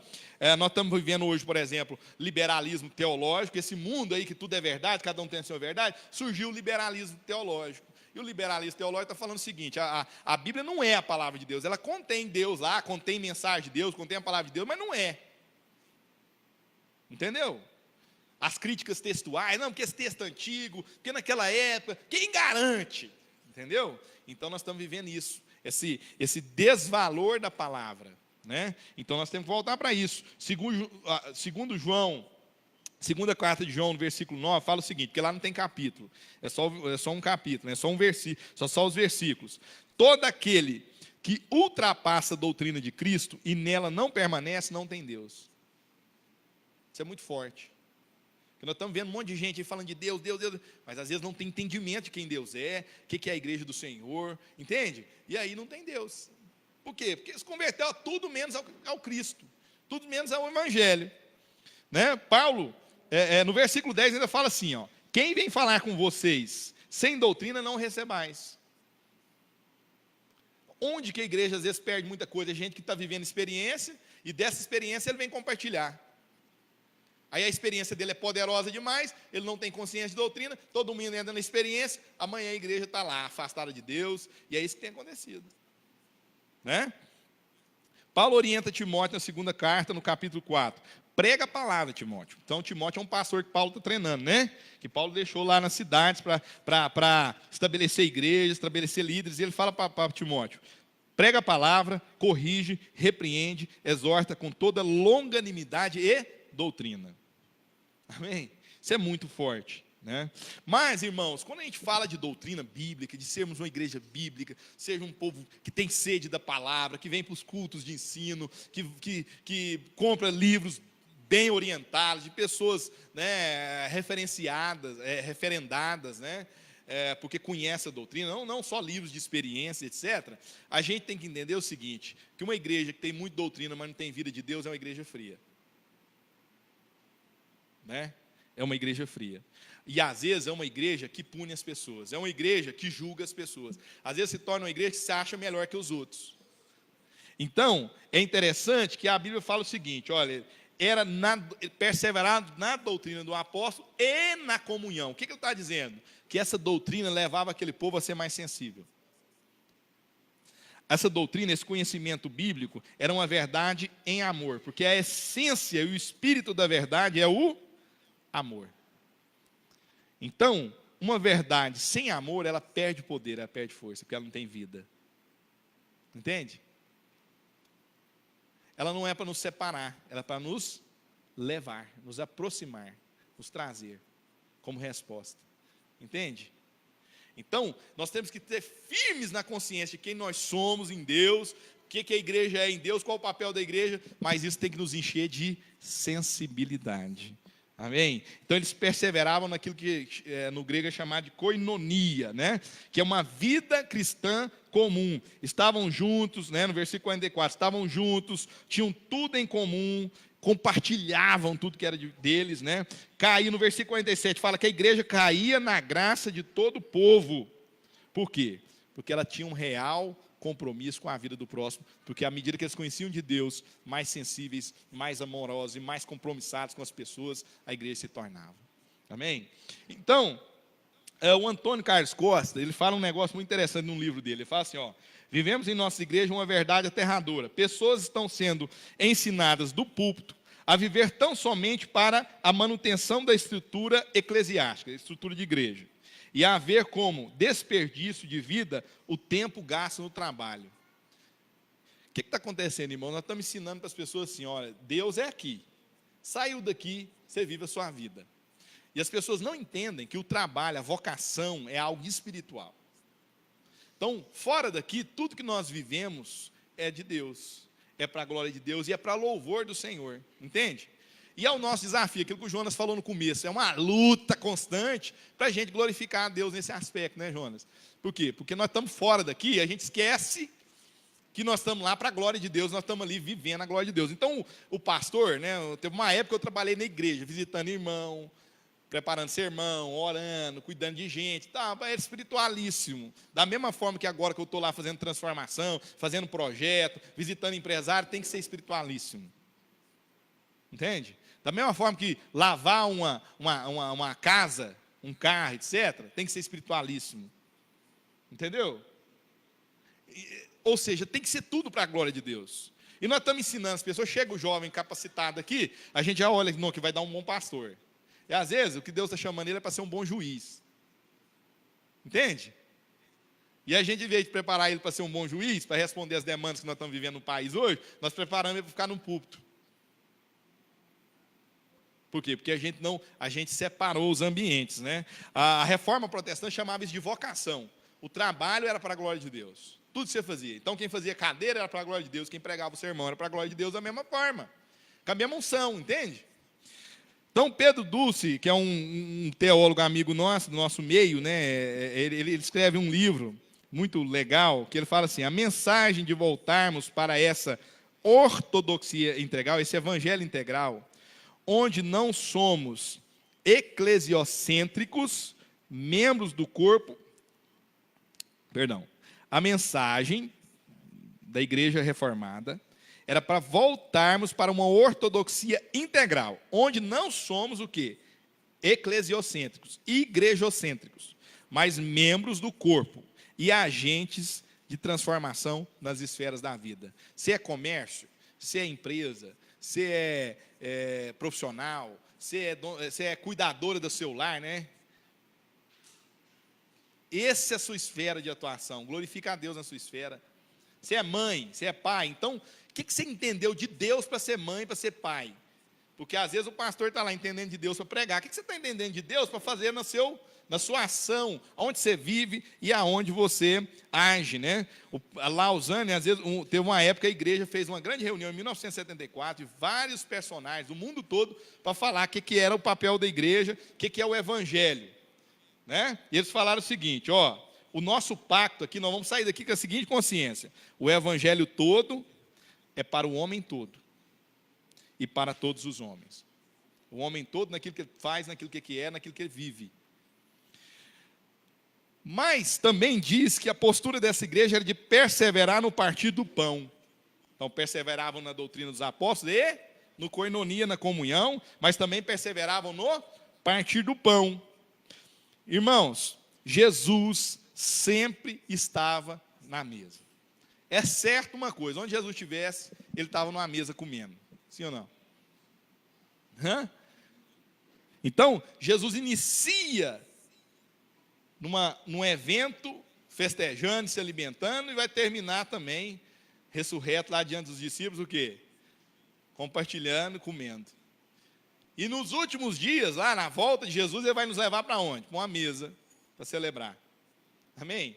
nós estamos vivendo hoje, por exemplo, liberalismo teológico, esse mundo aí que tudo é verdade, cada um tem a sua verdade, surgiu o liberalismo teológico. E o liberalismo teológico está falando o seguinte, a Bíblia não é a palavra de Deus, ela contém Deus lá, contém mensagem de Deus, contém a palavra de Deus, mas não é. Entendeu? As críticas textuais, não, porque esse texto é antigo, porque naquela época, quem garante? Entendeu? Então nós estamos vivendo isso, esse desvalor da palavra, né? Então nós temos que voltar para isso. Segundo João, segunda carta de João, no versículo 9, fala o seguinte, porque lá não tem capítulo, é só um capítulo, é só um versículo, só os versículos. Todo aquele que ultrapassa a doutrina de Cristo e nela não permanece, não tem Deus. Isso é muito forte. Porque nós estamos vendo um monte de gente aí falando de Deus, Deus, Deus, mas às vezes não tem entendimento de quem Deus é, o que é a igreja do Senhor, entende? E aí não tem Deus. Por quê? Porque eles converteram tudo menos ao Cristo, tudo menos ao Evangelho. Né? Paulo, no versículo 10 ainda fala assim, quem vem falar com vocês sem doutrina não recebais. Onde que a igreja às vezes perde muita coisa? É gente que está vivendo experiência, e dessa experiência ele vem compartilhar. Aí a experiência dele é poderosa demais, ele não tem consciência de doutrina, todo mundo entra na experiência, amanhã a igreja está lá, afastada de Deus, e é isso que tem acontecido. Né? Paulo orienta Timóteo na segunda carta, no capítulo 4. Prega a palavra, Timóteo. Então, Timóteo é um pastor que Paulo está treinando, né? Que Paulo deixou lá nas cidades para estabelecer igrejas, estabelecer líderes, e ele fala para Timóteo, prega a palavra, corrige, repreende, exorta com toda longanimidade e doutrina. Amém? Isso é muito forte, né? Mas, irmãos, quando a gente fala de doutrina bíblica, de sermos uma igreja bíblica, seja um povo que tem sede da palavra, que vem para os cultos de ensino, que compra livros bem orientados, de pessoas, né, referenciadas, referendadas, né, porque conhece a doutrina, não só livros de experiência, etc. A gente tem que entender o seguinte, que uma igreja que tem muita doutrina, mas não tem vida de Deus, é uma igreja fria. Né? É uma igreja fria. E às vezes é uma igreja que pune as pessoas, é uma igreja que julga as pessoas. Às vezes se torna uma igreja que se acha melhor que os outros. Então, é interessante que a Bíblia fala o seguinte, olha, perseverar na doutrina do apóstolo e na comunhão. O que ele está dizendo? Que essa doutrina levava aquele povo a ser mais sensível. Essa doutrina, esse conhecimento bíblico, era uma verdade em amor, porque a essência e o espírito da verdade é o amor. Então, uma verdade sem amor, ela perde poder, ela perde força, porque ela não tem vida. Entende? Ela não é para nos separar, ela é para nos levar, nos aproximar, nos trazer como resposta. Entende? Então, nós temos que ter firmes na consciência de quem nós somos em Deus, o que a igreja é em Deus, qual o papel da igreja, mas isso tem que nos encher de sensibilidade. Amém? Então, eles perseveravam naquilo que no grego é chamado de koinonia, né? Que é uma vida cristã comum. Estavam juntos, né? No versículo 44, estavam juntos, tinham tudo em comum, compartilhavam tudo que era deles, né? No versículo 47, fala que a igreja caía na graça de todo o povo. Por quê? Porque ela tinha um real compromisso com a vida do próximo, porque à medida que eles conheciam de Deus, mais sensíveis, mais amorosos e mais compromissados com as pessoas, a igreja se tornava. Amém? Então, o Antônio Carlos Costa, ele fala um negócio muito interessante num livro dele. Ele fala assim, vivemos em nossa igreja uma verdade aterradora. Pessoas estão sendo ensinadas do púlpito a viver tão somente para a manutenção da estrutura eclesiástica, a estrutura de igreja, e a ver como desperdício de vida o tempo gasto no trabalho. O que está acontecendo, irmão? Nós estamos ensinando para as pessoas assim, olha, Deus é aqui. Saiu daqui, você vive a sua vida. E as pessoas não entendem que o trabalho, a vocação é algo espiritual. Então, fora daqui, tudo que nós vivemos é de Deus. É para a glória de Deus e é para louvor do Senhor. Entende? E é o nosso desafio, aquilo que o Jonas falou no começo, é uma luta constante para a gente glorificar a Deus nesse aspecto, né, Jonas? Por quê? Porque nós estamos fora daqui e a gente esquece que nós estamos lá para a glória de Deus, nós estamos ali vivendo a glória de Deus. Então, o pastor, né, teve uma época que eu trabalhei na igreja, visitando irmão, preparando sermão, orando, cuidando de gente, era espiritualíssimo. Da mesma forma que agora que eu estou lá fazendo transformação, fazendo projeto, visitando empresário, tem que ser espiritualíssimo. Entende? Da mesma forma que lavar uma casa, um carro, etc., tem que ser espiritualíssimo. Entendeu? Ou seja, tem que ser tudo para a glória de Deus. E nós estamos ensinando as pessoas, chega o jovem capacitado aqui, a gente já olha, não, que vai dar um bom pastor. E às vezes o que Deus está chamando ele é para ser um bom juiz. Entende? E a gente, em vez de preparar ele para ser um bom juiz, para responder as demandas que nós estamos vivendo no país hoje, nós preparamos ele para ficar num púlpito. Por quê? Porque a gente separou os ambientes, né? A reforma protestante chamava isso de vocação. O trabalho era para a glória de Deus. Tudo que você fazia. Então, quem fazia cadeira era para a glória de Deus, quem pregava o sermão era para a glória de Deus da mesma forma. Com a mesma unção, entende? Então, Pedro Dulce, que é um teólogo amigo nosso, do nosso meio, né? Ele escreve um livro muito legal, que ele fala assim, a mensagem de voltarmos para essa ortodoxia integral, esse evangelho integral, onde não somos eclesiocêntricos, membros do corpo, a mensagem da igreja reformada era para voltarmos para uma ortodoxia integral, onde não somos o quê? Eclesiocêntricos, igrejocêntricos, mas membros do corpo e agentes de transformação nas esferas da vida. Se é comércio, se é empresa, se é profissional, se é cuidadora do seu lar, né? Essa é a sua esfera de atuação. Glorifica a Deus na sua esfera. Você é mãe, você é pai. Então, o que você entendeu de Deus para ser mãe, para ser pai? Porque às vezes o pastor está lá entendendo de Deus para pregar. O que você está entendendo de Deus para fazer na sua ação, onde você vive e aonde você age, né? A Lausanne, às vezes, teve uma época, a igreja fez uma grande reunião em 1974, e vários personagens do mundo todo para falar o que era o papel da igreja, o que é o evangelho. Né? E eles falaram o seguinte, o nosso pacto aqui, nós vamos sair daqui com a seguinte consciência, o evangelho todo é para o homem todo e para todos os homens. O homem todo naquilo que ele faz, naquilo que é, naquilo que ele vive. Mas também diz que a postura dessa igreja era de perseverar no partir do pão. Então, perseveravam na doutrina dos apóstolos e no koinonia, na comunhão, mas também perseveravam no partir do pão. Irmãos, Jesus sempre estava na mesa. É certo uma coisa, onde Jesus estivesse, ele estava numa mesa comendo. Sim ou não? Então, Jesus inicia num evento, festejando, se alimentando, e vai terminar também, ressurreto lá diante dos discípulos, o quê? Compartilhando, comendo. E nos últimos dias, lá na volta de Jesus, ele vai nos levar para onde? Para uma mesa, para celebrar. Amém?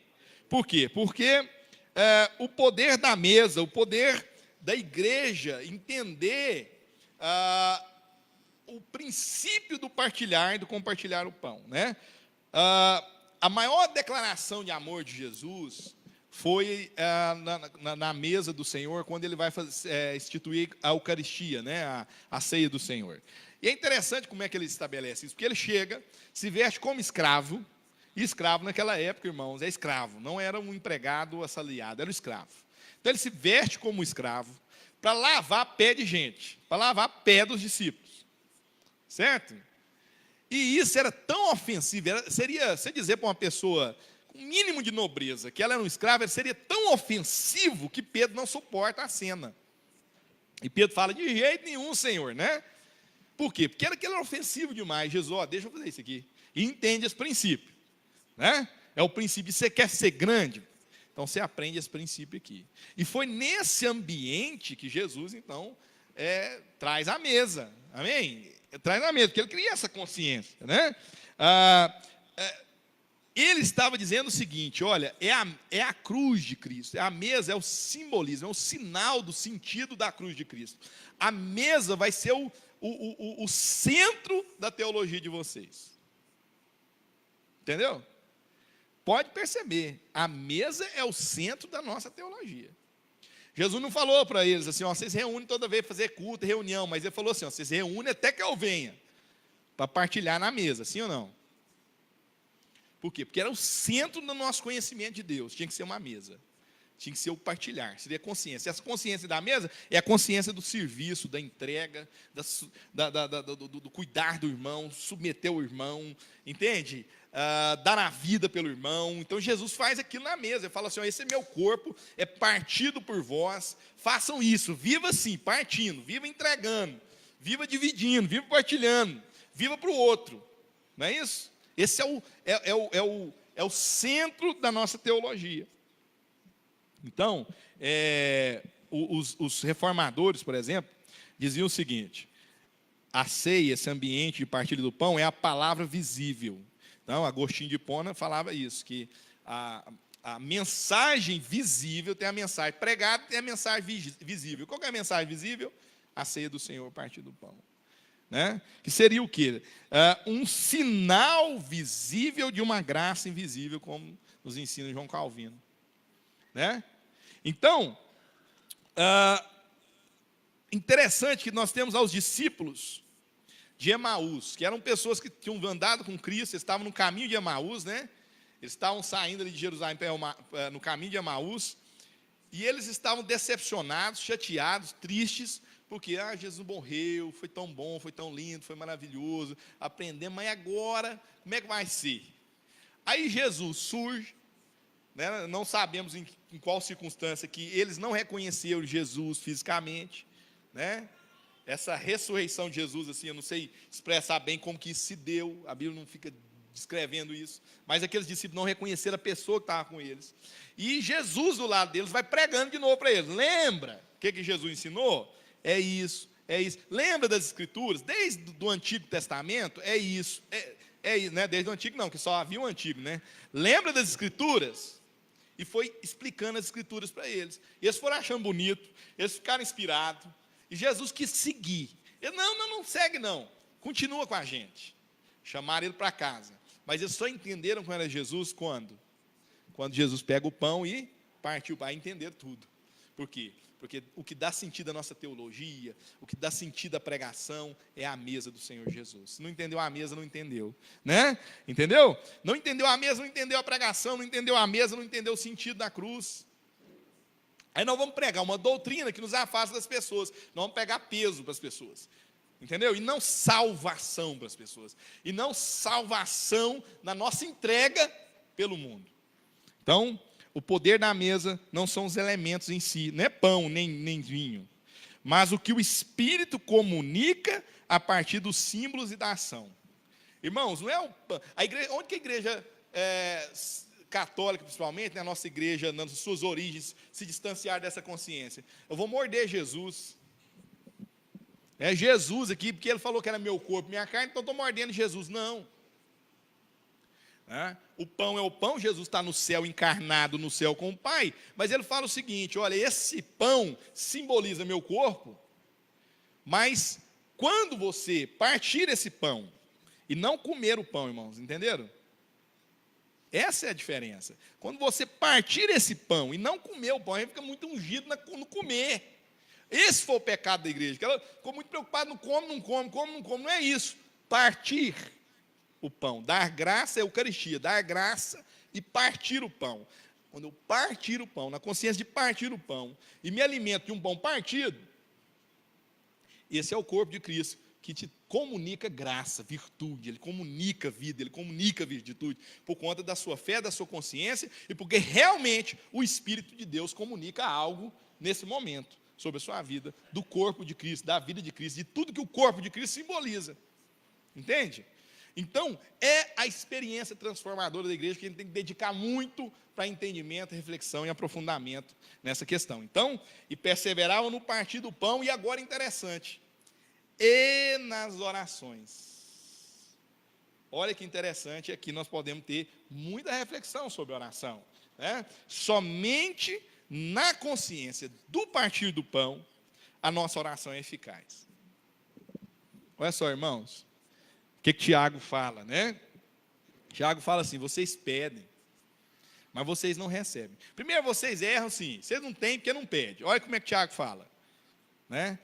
Por quê? Porque o poder da mesa, o poder da igreja, entender o princípio do partilhar e do compartilhar o pão, né? A maior declaração de amor de Jesus foi na mesa do Senhor, quando ele vai instituir a Eucaristia, né? A ceia do Senhor. E é interessante como é que ele estabelece isso, porque ele chega, se veste como escravo, e escravo naquela época, irmãos, é escravo, não era um empregado assalariado, era um escravo. Então ele se veste como escravo para lavar pé de gente, para lavar pé dos discípulos, certo? E isso era tão ofensivo, seria, você dizer para uma pessoa com mínimo de nobreza que ela era um escravo, seria tão ofensivo que Pedro não suporta a cena. E Pedro fala, de jeito nenhum, Senhor, né? Por quê? Porque aquilo era ofensivo demais. Jesus, deixa eu fazer isso aqui. E entende esse princípio, né? É o princípio, você quer ser grande? Então você aprende esse princípio aqui. E foi nesse ambiente que Jesus, então, traz a mesa. Amém? Traz a mesa, porque ele cria essa consciência, né? Ele estava dizendo o seguinte, olha, é a cruz de Cristo, a mesa é o simbolismo, é o sinal do sentido da cruz de Cristo. A mesa vai ser o centro da teologia de vocês. Entendeu? Pode perceber, a mesa é o centro da nossa teologia. Jesus não falou para eles assim, vocês reúnem toda vez para fazer culto, reunião, mas ele falou assim, vocês reúnem até que eu venha, para partilhar na mesa, sim ou não? Por quê? Porque era o centro do nosso conhecimento de Deus, tinha que ser uma mesa, tinha que ser o partilhar, seria a consciência. Essa consciência da mesa é a consciência do serviço, da entrega, do cuidar do irmão, submeter o irmão, entende? Dar a vida pelo irmão. Então Jesus faz aquilo na mesa, ele fala assim, esse é meu corpo, é partido por vós, façam isso, viva assim, partindo, viva entregando, viva dividindo, viva partilhando, viva para o outro, não é isso? Esse é o centro da nossa teologia. Então, os reformadores, por exemplo, diziam o seguinte, a ceia, esse ambiente de partilha do pão, é a palavra visível. Então, Agostinho de Hipona falava isso, que a mensagem visível tem a mensagem pregada, tem a mensagem visível. Qual que é a mensagem visível? A ceia do Senhor, partir do pão. Né? Que seria o quê? Um sinal visível de uma graça invisível, como nos ensina João Calvino. Né? Então, interessante que nós temos aos discípulos de Emaús, que eram pessoas que tinham andado com Cristo, estavam no caminho de Emaús, né? Eles estavam saindo ali de Jerusalém no caminho de Emaús, e eles estavam decepcionados, chateados, tristes, porque Jesus morreu, foi tão bom, foi tão lindo, foi maravilhoso, aprendemos, mas agora, como é que vai ser? Aí Jesus surge, né? Não sabemos em qual circunstância que eles não reconheceram Jesus fisicamente, né? Essa ressurreição de Jesus, assim, eu não sei expressar bem como que isso se deu, a Bíblia não fica descrevendo isso, mas aqueles discípulos não reconheceram a pessoa que estava com eles. E Jesus, do lado deles, vai pregando de novo para eles. Lembra o que Jesus ensinou? É isso, é isso. Lembra das Escrituras? Desde o Antigo Testamento, é isso. Né? Desde o Antigo não, que só havia o Antigo, né? Lembra das Escrituras? E foi explicando as Escrituras para eles. E eles foram achando bonito, eles ficaram inspirados. E Jesus quis seguir. Ele, não segue não. Continua com a gente. Chamaram ele para casa. Mas eles só entenderam quem era Jesus quando? Quando Jesus pega o pão e partiu para entender tudo. Por quê? Porque o que dá sentido à nossa teologia, o que dá sentido à pregação é a mesa do Senhor Jesus. Se não entendeu a mesa, não entendeu. Né? Entendeu? Não entendeu a mesa, não entendeu a pregação, não entendeu a mesa, não entendeu o sentido da cruz. Aí nós vamos pregar uma doutrina que nos afasta das pessoas. Nós vamos pegar peso para as pessoas. Entendeu? E não salvação para as pessoas. E não salvação na nossa entrega pelo mundo. Então, o poder da mesa não são os elementos em si. Não é pão, nem vinho. Mas o que o Espírito comunica a partir dos símbolos e da ação. Irmãos, não é a igreja, onde que a igreja católica, principalmente, né, a nossa igreja, nas suas origens, se distanciar dessa consciência? Eu vou morder Jesus. É Jesus aqui, porque ele falou que era meu corpo, minha carne, então estou mordendo Jesus. Não. O pão é o pão, Jesus está no céu, encarnado no céu com o Pai, mas ele fala o seguinte: olha, esse pão simboliza meu corpo, mas quando você partir esse pão, e não comer o pão, irmãos, entenderam? Essa é a diferença. Quando você partir esse pão e não comer o pão, aí fica muito ungido no comer. Esse foi o pecado da igreja, que ela ficou muito preocupada, não come, não come, não come. Não é isso. Partir o pão, dar graça é a Eucaristia, dar graça e partir o pão. Quando eu partir o pão, na consciência de partir o pão, e me alimento de um pão partido, esse é o corpo de Cristo, que te comunica graça, virtude, ele comunica vida, ele comunica virtude, por conta da sua fé, da sua consciência, e porque realmente o Espírito de Deus comunica algo nesse momento, sobre a sua vida, do corpo de Cristo, da vida de Cristo, de tudo que o corpo de Cristo simboliza. Entende? Então, é a experiência transformadora da igreja que a gente tem que dedicar muito para entendimento, reflexão e aprofundamento nessa questão. Então, e perseveravam no partir do pão, e agora interessante, e nas orações. Olha que interessante, aqui nós podemos ter muita reflexão sobre oração, né? Somente na consciência do partir do pão, a nossa oração é eficaz. Olha só, irmãos, o que Tiago fala, né? Tiago fala assim: vocês pedem, mas vocês não recebem. Primeiro, vocês erram sim, vocês não têm porque não pedem. Olha como é que Tiago fala, né?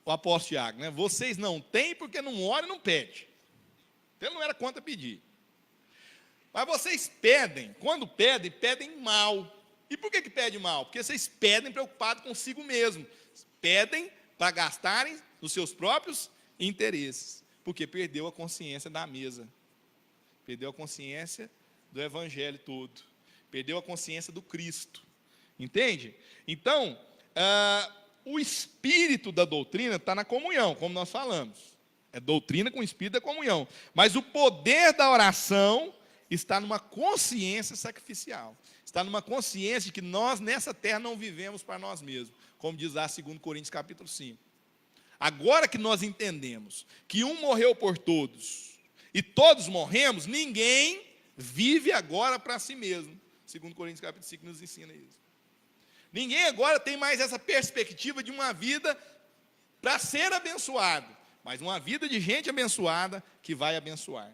O apóstolo Tiago, né? Vocês não têm porque não oram e não pedem. Então ele não era contra pedir. Mas vocês pedem, quando pedem, pedem mal. E por que pedem mal? Porque vocês pedem preocupados consigo mesmo. Pedem para gastarem nos seus próprios interesses. Porque perdeu a consciência da mesa. Perdeu a consciência do evangelho todo. Perdeu a consciência do Cristo. Entende? Então, o espírito da doutrina está na comunhão, como nós falamos. É doutrina com o espírito da comunhão. Mas o poder da oração está numa consciência sacrificial. Está numa consciência de que nós, nessa terra, não vivemos para nós mesmos. Como diz lá 2 Coríntios capítulo 5. Agora que nós entendemos que um morreu por todos, e todos morremos, ninguém vive agora para si mesmo. 2 Coríntios capítulo 5 nos ensina isso. Ninguém agora tem mais essa perspectiva de uma vida para ser abençoado, mas uma vida de gente abençoada que vai abençoar.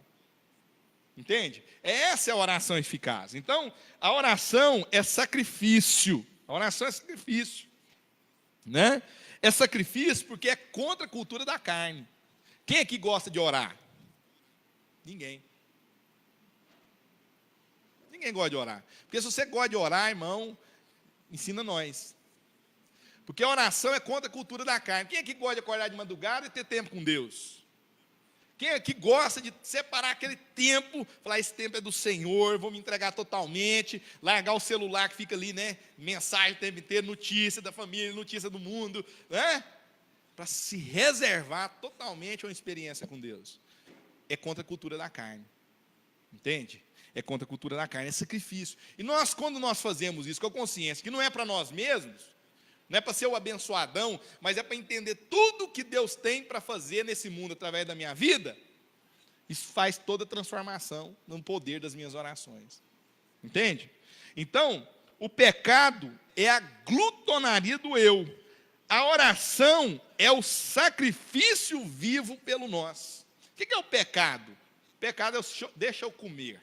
Entende? Essa é a oração eficaz. Então, a oração é sacrifício. A oração é sacrifício. Né? É sacrifício porque é contra a cultura da carne. Quem aqui gosta de orar? Ninguém. Ninguém gosta de orar. Porque se você gosta de orar, irmão, ensina nós. Porque a oração é contra a cultura da carne. Quem aqui gosta de acordar de madrugada e ter tempo com Deus? Quem aqui gosta de separar aquele tempo, falar, esse tempo é do Senhor, vou me entregar totalmente, largar o celular que fica ali, né? Mensagem o tempo inteiro, notícia da família, notícia do mundo, né? Para se reservar totalmente uma experiência com Deus. É contra a cultura da carne. Entende? É contra a cultura da carne, é sacrifício. E nós, quando nós fazemos isso com a consciência, que não é para nós mesmos, não é para ser o abençoadão, mas é para entender tudo que Deus tem para fazer nesse mundo através da minha vida, isso faz toda a transformação no poder das minhas orações. Entende? Então, o pecado é a glutonaria do eu. A oração é o sacrifício vivo pelo nós. O que é o pecado? O pecado é o deixa eu comer.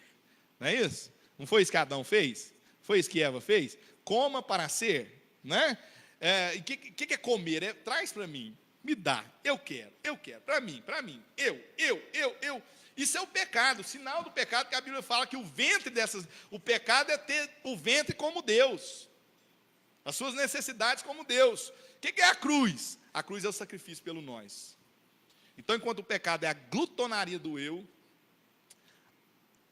Não é isso? Não foi isso que Adão fez? Foi isso que Eva fez? Coma para ser, né? O que é comer? Traz para mim, me dá, eu quero, para mim, eu. Isso é o pecado, o sinal do pecado, que a Bíblia fala que o pecado é ter o ventre como Deus. as suas necessidades como Deus. O que é a cruz? A cruz é o sacrifício pelo nós. Então, enquanto o pecado é a glutonaria do eu,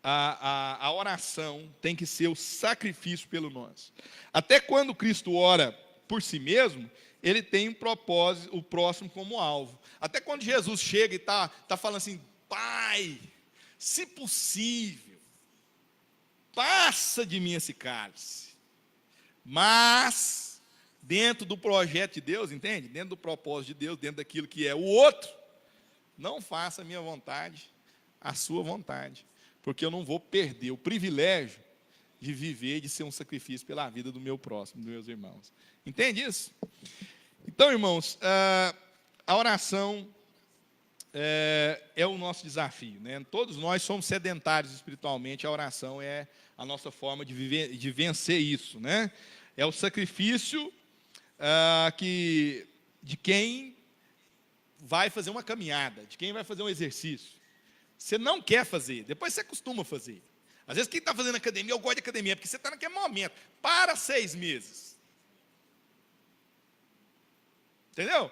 a oração tem que ser o sacrifício pelo nós. Até quando Cristo ora por si mesmo, ele tem um propósito, o próximo como alvo. Até quando Jesus chega e está falando assim, Pai, se possível, passa de mim esse cálice. Mas, dentro do projeto de Deus, entende? Dentro do propósito de Deus, dentro daquilo que é o outro, não faça a minha vontade, a sua vontade. Porque eu não vou perder o privilégio de viver, de ser um sacrifício pela vida do meu próximo, dos meus irmãos. Entende isso? Então, irmãos, a oração é o nosso desafio, né? Todos nós somos sedentários espiritualmente, a oração é a nossa forma de viver, de vencer isso, né? É o sacrifício de quem vai fazer uma caminhada, de quem vai fazer um exercício. Você não quer fazer, depois você costuma fazer. Às vezes quem está fazendo academia, eu gosto de academia, porque você está naquele momento, para 6 meses. Entendeu?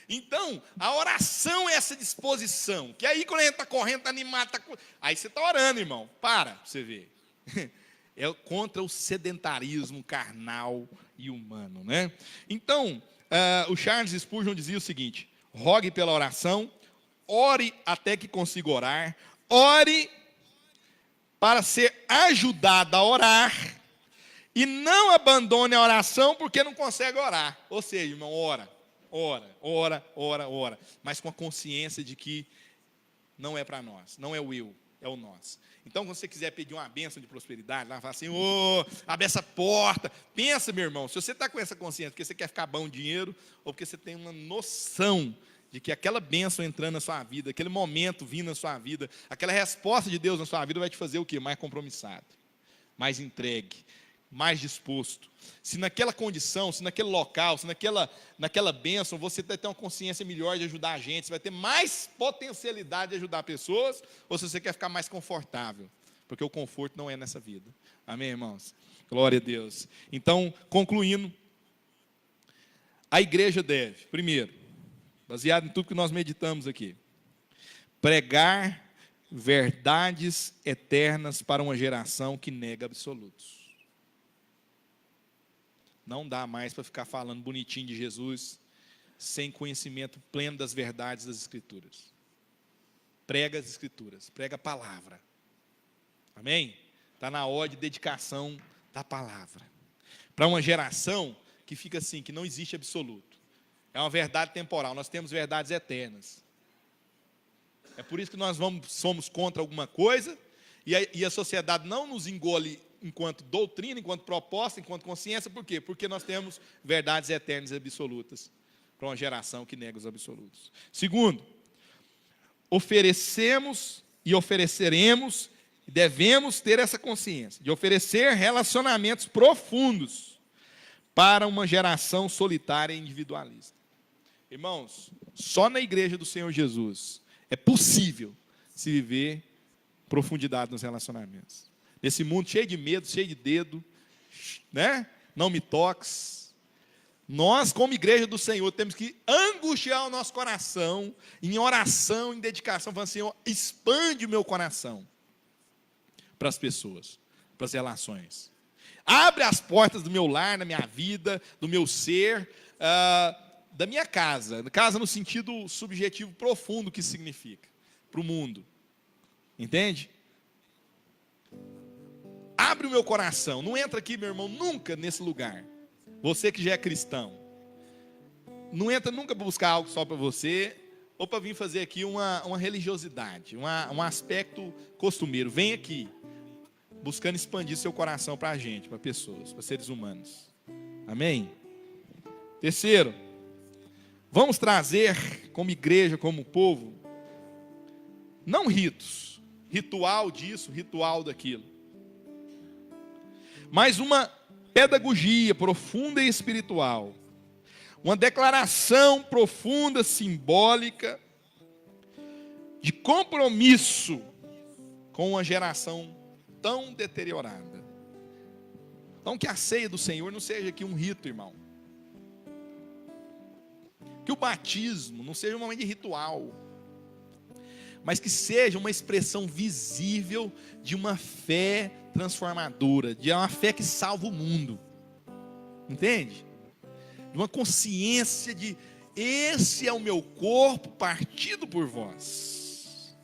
Então, a oração é essa disposição, que aí quando a gente está correndo, está animado, aí você está orando, irmão, para você ver. É contra o sedentarismo carnal e humano, né? Então, o Charles Spurgeon dizia o seguinte, rogue pela oração, ore até que consiga orar, ore para ser ajudado a orar, e não abandone a oração porque não consegue orar. Ou seja, irmão, ora, mas com a consciência de que não é para nós, não é o eu, é o nós. Então, quando você quiser pedir uma bênção de prosperidade, lá fala assim, abre essa porta. Pensa, meu irmão, se você está com essa consciência, porque você quer ficar bom dinheiro, ou porque você tem uma noção de que aquela bênção entrando na sua vida, aquele momento vindo na sua vida, aquela resposta de Deus na sua vida vai te fazer o quê? Mais compromissado, mais entregue, mais disposto. Se naquela condição, se naquele local, se naquela bênção, você vai ter uma consciência melhor de ajudar a gente, você vai ter mais potencialidade de ajudar pessoas, ou se você quer ficar mais confortável, porque o conforto não é nessa vida. Amém, irmãos? Glória a Deus. Então, concluindo, a igreja deve, primeiro, baseado em tudo que nós meditamos aqui, pregar verdades eternas para uma geração que nega absolutos. Não dá mais para ficar falando bonitinho de Jesus, sem conhecimento pleno das verdades das Escrituras. Prega as Escrituras, prega a palavra. Amém? Está na hora de dedicação da palavra. Para uma geração que fica assim, que não existe absoluto. É uma verdade temporal, nós temos verdades eternas. É por isso que nós somos contra alguma coisa, e a sociedade não nos engole enquanto doutrina, enquanto proposta, enquanto consciência. Por quê? Porque nós temos verdades eternas e absolutas para uma geração que nega os absolutos. Segundo, oferecemos e ofereceremos, e devemos ter essa consciência, de oferecer relacionamentos profundos para uma geração solitária e individualista. Irmãos, só na igreja do Senhor Jesus é possível se viver profundidade nos relacionamentos. Nesse mundo cheio de medo, cheio de dedo, né? Não me toques. Nós, como igreja do Senhor, temos que angustiar o nosso coração, em oração, em dedicação, falando, Senhor, expande o meu coração para as pessoas, para as relações. Abre as portas do meu lar, da minha vida, do meu ser, da minha casa. Casa no sentido subjetivo profundo que significa, para o mundo. Entende? Abre o meu coração. Não entra aqui, meu irmão, nunca nesse lugar. Você que já é cristão. Não entra nunca para buscar algo só para você, ou para vir fazer aqui uma religiosidade, um aspecto costumeiro. Vem aqui, buscando expandir seu coração para a gente, para pessoas, para seres humanos. Amém? Terceiro, vamos trazer como igreja, como povo, não ritos, ritual disso, ritual daquilo, mas uma pedagogia profunda e espiritual, uma declaração profunda, simbólica, de compromisso com uma geração tão deteriorada. Então que a ceia do Senhor não seja aqui um rito, irmão. Que o batismo não seja um momento de ritual, mas que seja uma expressão visível de uma fé transformadora, de uma fé que salva o mundo. Entende? De uma consciência de: esse é o meu corpo partido por vós.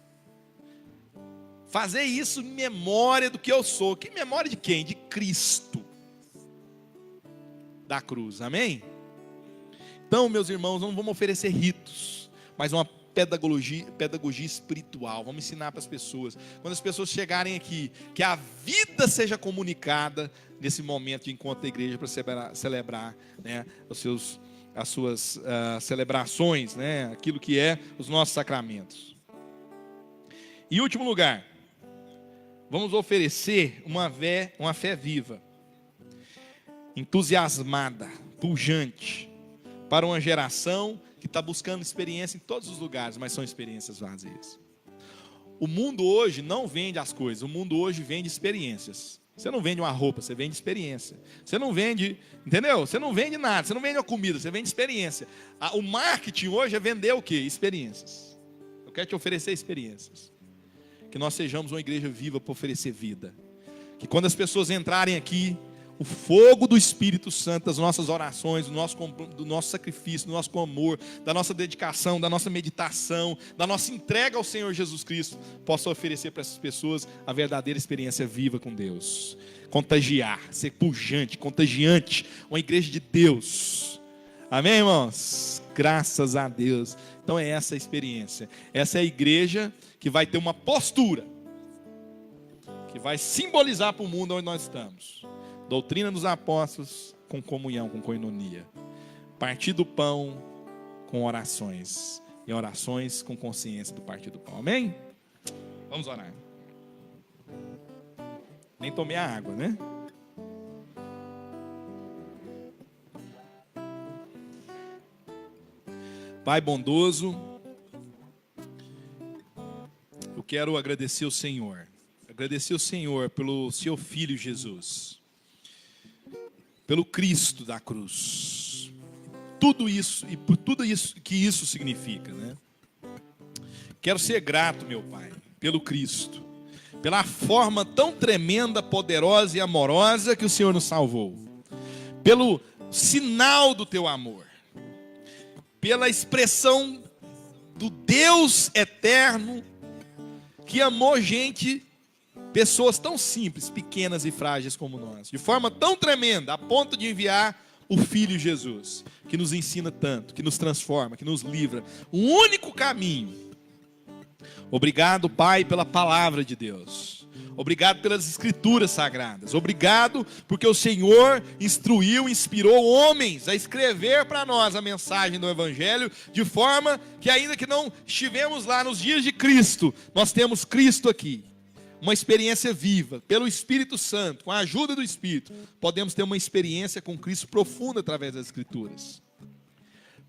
Fazer isso em memória do que eu sou. Que memória de quem? De Cristo da cruz, amém? Então, meus irmãos, não vamos oferecer ritos, mas uma pedagogia espiritual. Vamos ensinar para as pessoas, quando as pessoas chegarem aqui, que a vida seja comunicada nesse momento de encontro da igreja, para celebrar, né, as suas celebrações, né, aquilo que é os nossos sacramentos. Em último lugar, vamos oferecer uma fé viva, entusiasmada, pujante, para uma geração que está buscando experiência em todos os lugares, mas são experiências vazias. O mundo hoje não vende as coisas, o mundo hoje vende experiências. Você não vende uma roupa, você vende experiência. Você não vende, entendeu? Você não vende nada, você não vende uma comida, você vende experiência. O marketing hoje é vender o quê? Experiências. Eu quero te oferecer experiências. Que nós sejamos uma igreja viva para oferecer vida. Que quando as pessoas entrarem aqui, o fogo do Espírito Santo, das nossas orações, do nosso sacrifício, do nosso amor, da nossa dedicação, da nossa meditação, da nossa entrega ao Senhor Jesus Cristo, possa oferecer para essas pessoas a verdadeira experiência viva com Deus. Contagiar, ser pujante, contagiante, uma igreja de Deus. Amém, irmãos? Graças a Deus. Então é essa a experiência. Essa é a igreja que vai ter uma postura, que vai simbolizar para o mundo onde nós estamos. Doutrina dos apóstolos com comunhão, com coinonia. Partir do pão com orações. E orações com consciência do partir do pão. Amém? Vamos orar. Nem tomei a água, né? Pai bondoso, eu quero agradecer o Senhor. Agradecer o Senhor pelo seu Filho Jesus. Pelo Cristo da cruz. Tudo isso e por tudo isso que isso significa, né? Quero ser grato, meu Pai, pelo Cristo, pela forma tão tremenda, poderosa e amorosa que o Senhor nos salvou, pelo sinal do teu amor, pela expressão do Deus eterno que amou gente, pessoas tão simples, pequenas e frágeis como nós, de forma tão tremenda, a ponto de enviar o Filho Jesus, que nos ensina tanto, que nos transforma, que nos livra, o único caminho. Obrigado, Pai, pela palavra de Deus. Obrigado pelas escrituras sagradas. Obrigado porque o Senhor instruiu, inspirou homens a escrever para nós a mensagem do Evangelho, de forma que ainda que não estivemos lá nos dias de Cristo, nós temos Cristo aqui. Uma experiência viva, pelo Espírito Santo, com a ajuda do Espírito, podemos ter uma experiência com Cristo profunda através das Escrituras.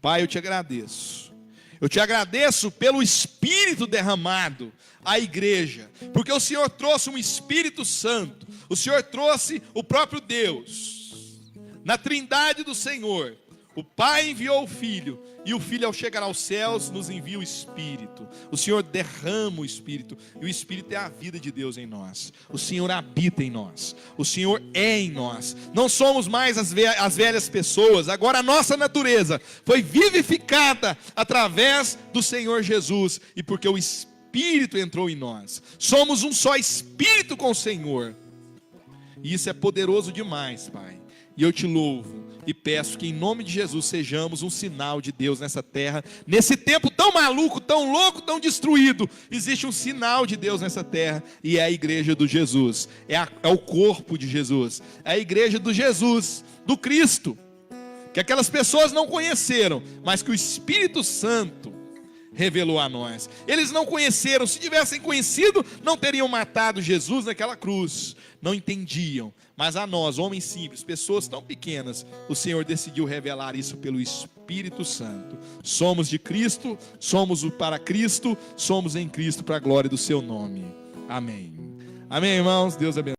Pai, eu te agradeço. Eu te agradeço pelo Espírito derramado à igreja, porque o Senhor trouxe um Espírito Santo, o Senhor trouxe o próprio Deus. Na Trindade do Senhor, o Pai enviou o Filho, e o Filho, ao chegar aos céus, nos envia o Espírito. O Senhor derrama o Espírito, e o Espírito é a vida de Deus em nós. O Senhor habita em nós, o Senhor é em nós. Não somos mais as velhas pessoas, agora a nossa natureza foi vivificada através do Senhor Jesus, e porque o Espírito entrou em nós, somos um só Espírito com o Senhor. E isso é poderoso demais, Pai. E eu te louvo e peço que em nome de Jesus sejamos um sinal de Deus nessa terra. Nesse tempo tão maluco, tão louco, tão destruído, existe um sinal de Deus nessa terra, e é a igreja do Jesus, é o corpo de Jesus, é a igreja do Jesus, do Cristo, que aquelas pessoas não conheceram, mas que o Espírito Santo revelou a nós. Eles não conheceram, se tivessem conhecido, não teriam matado Jesus naquela cruz, não entendiam, mas a nós, homens simples, pessoas tão pequenas, o Senhor decidiu revelar isso pelo Espírito Santo. Somos de Cristo, somos para Cristo, somos em Cristo para a glória do seu nome. Amém. Amém, irmãos. Deus abençoe.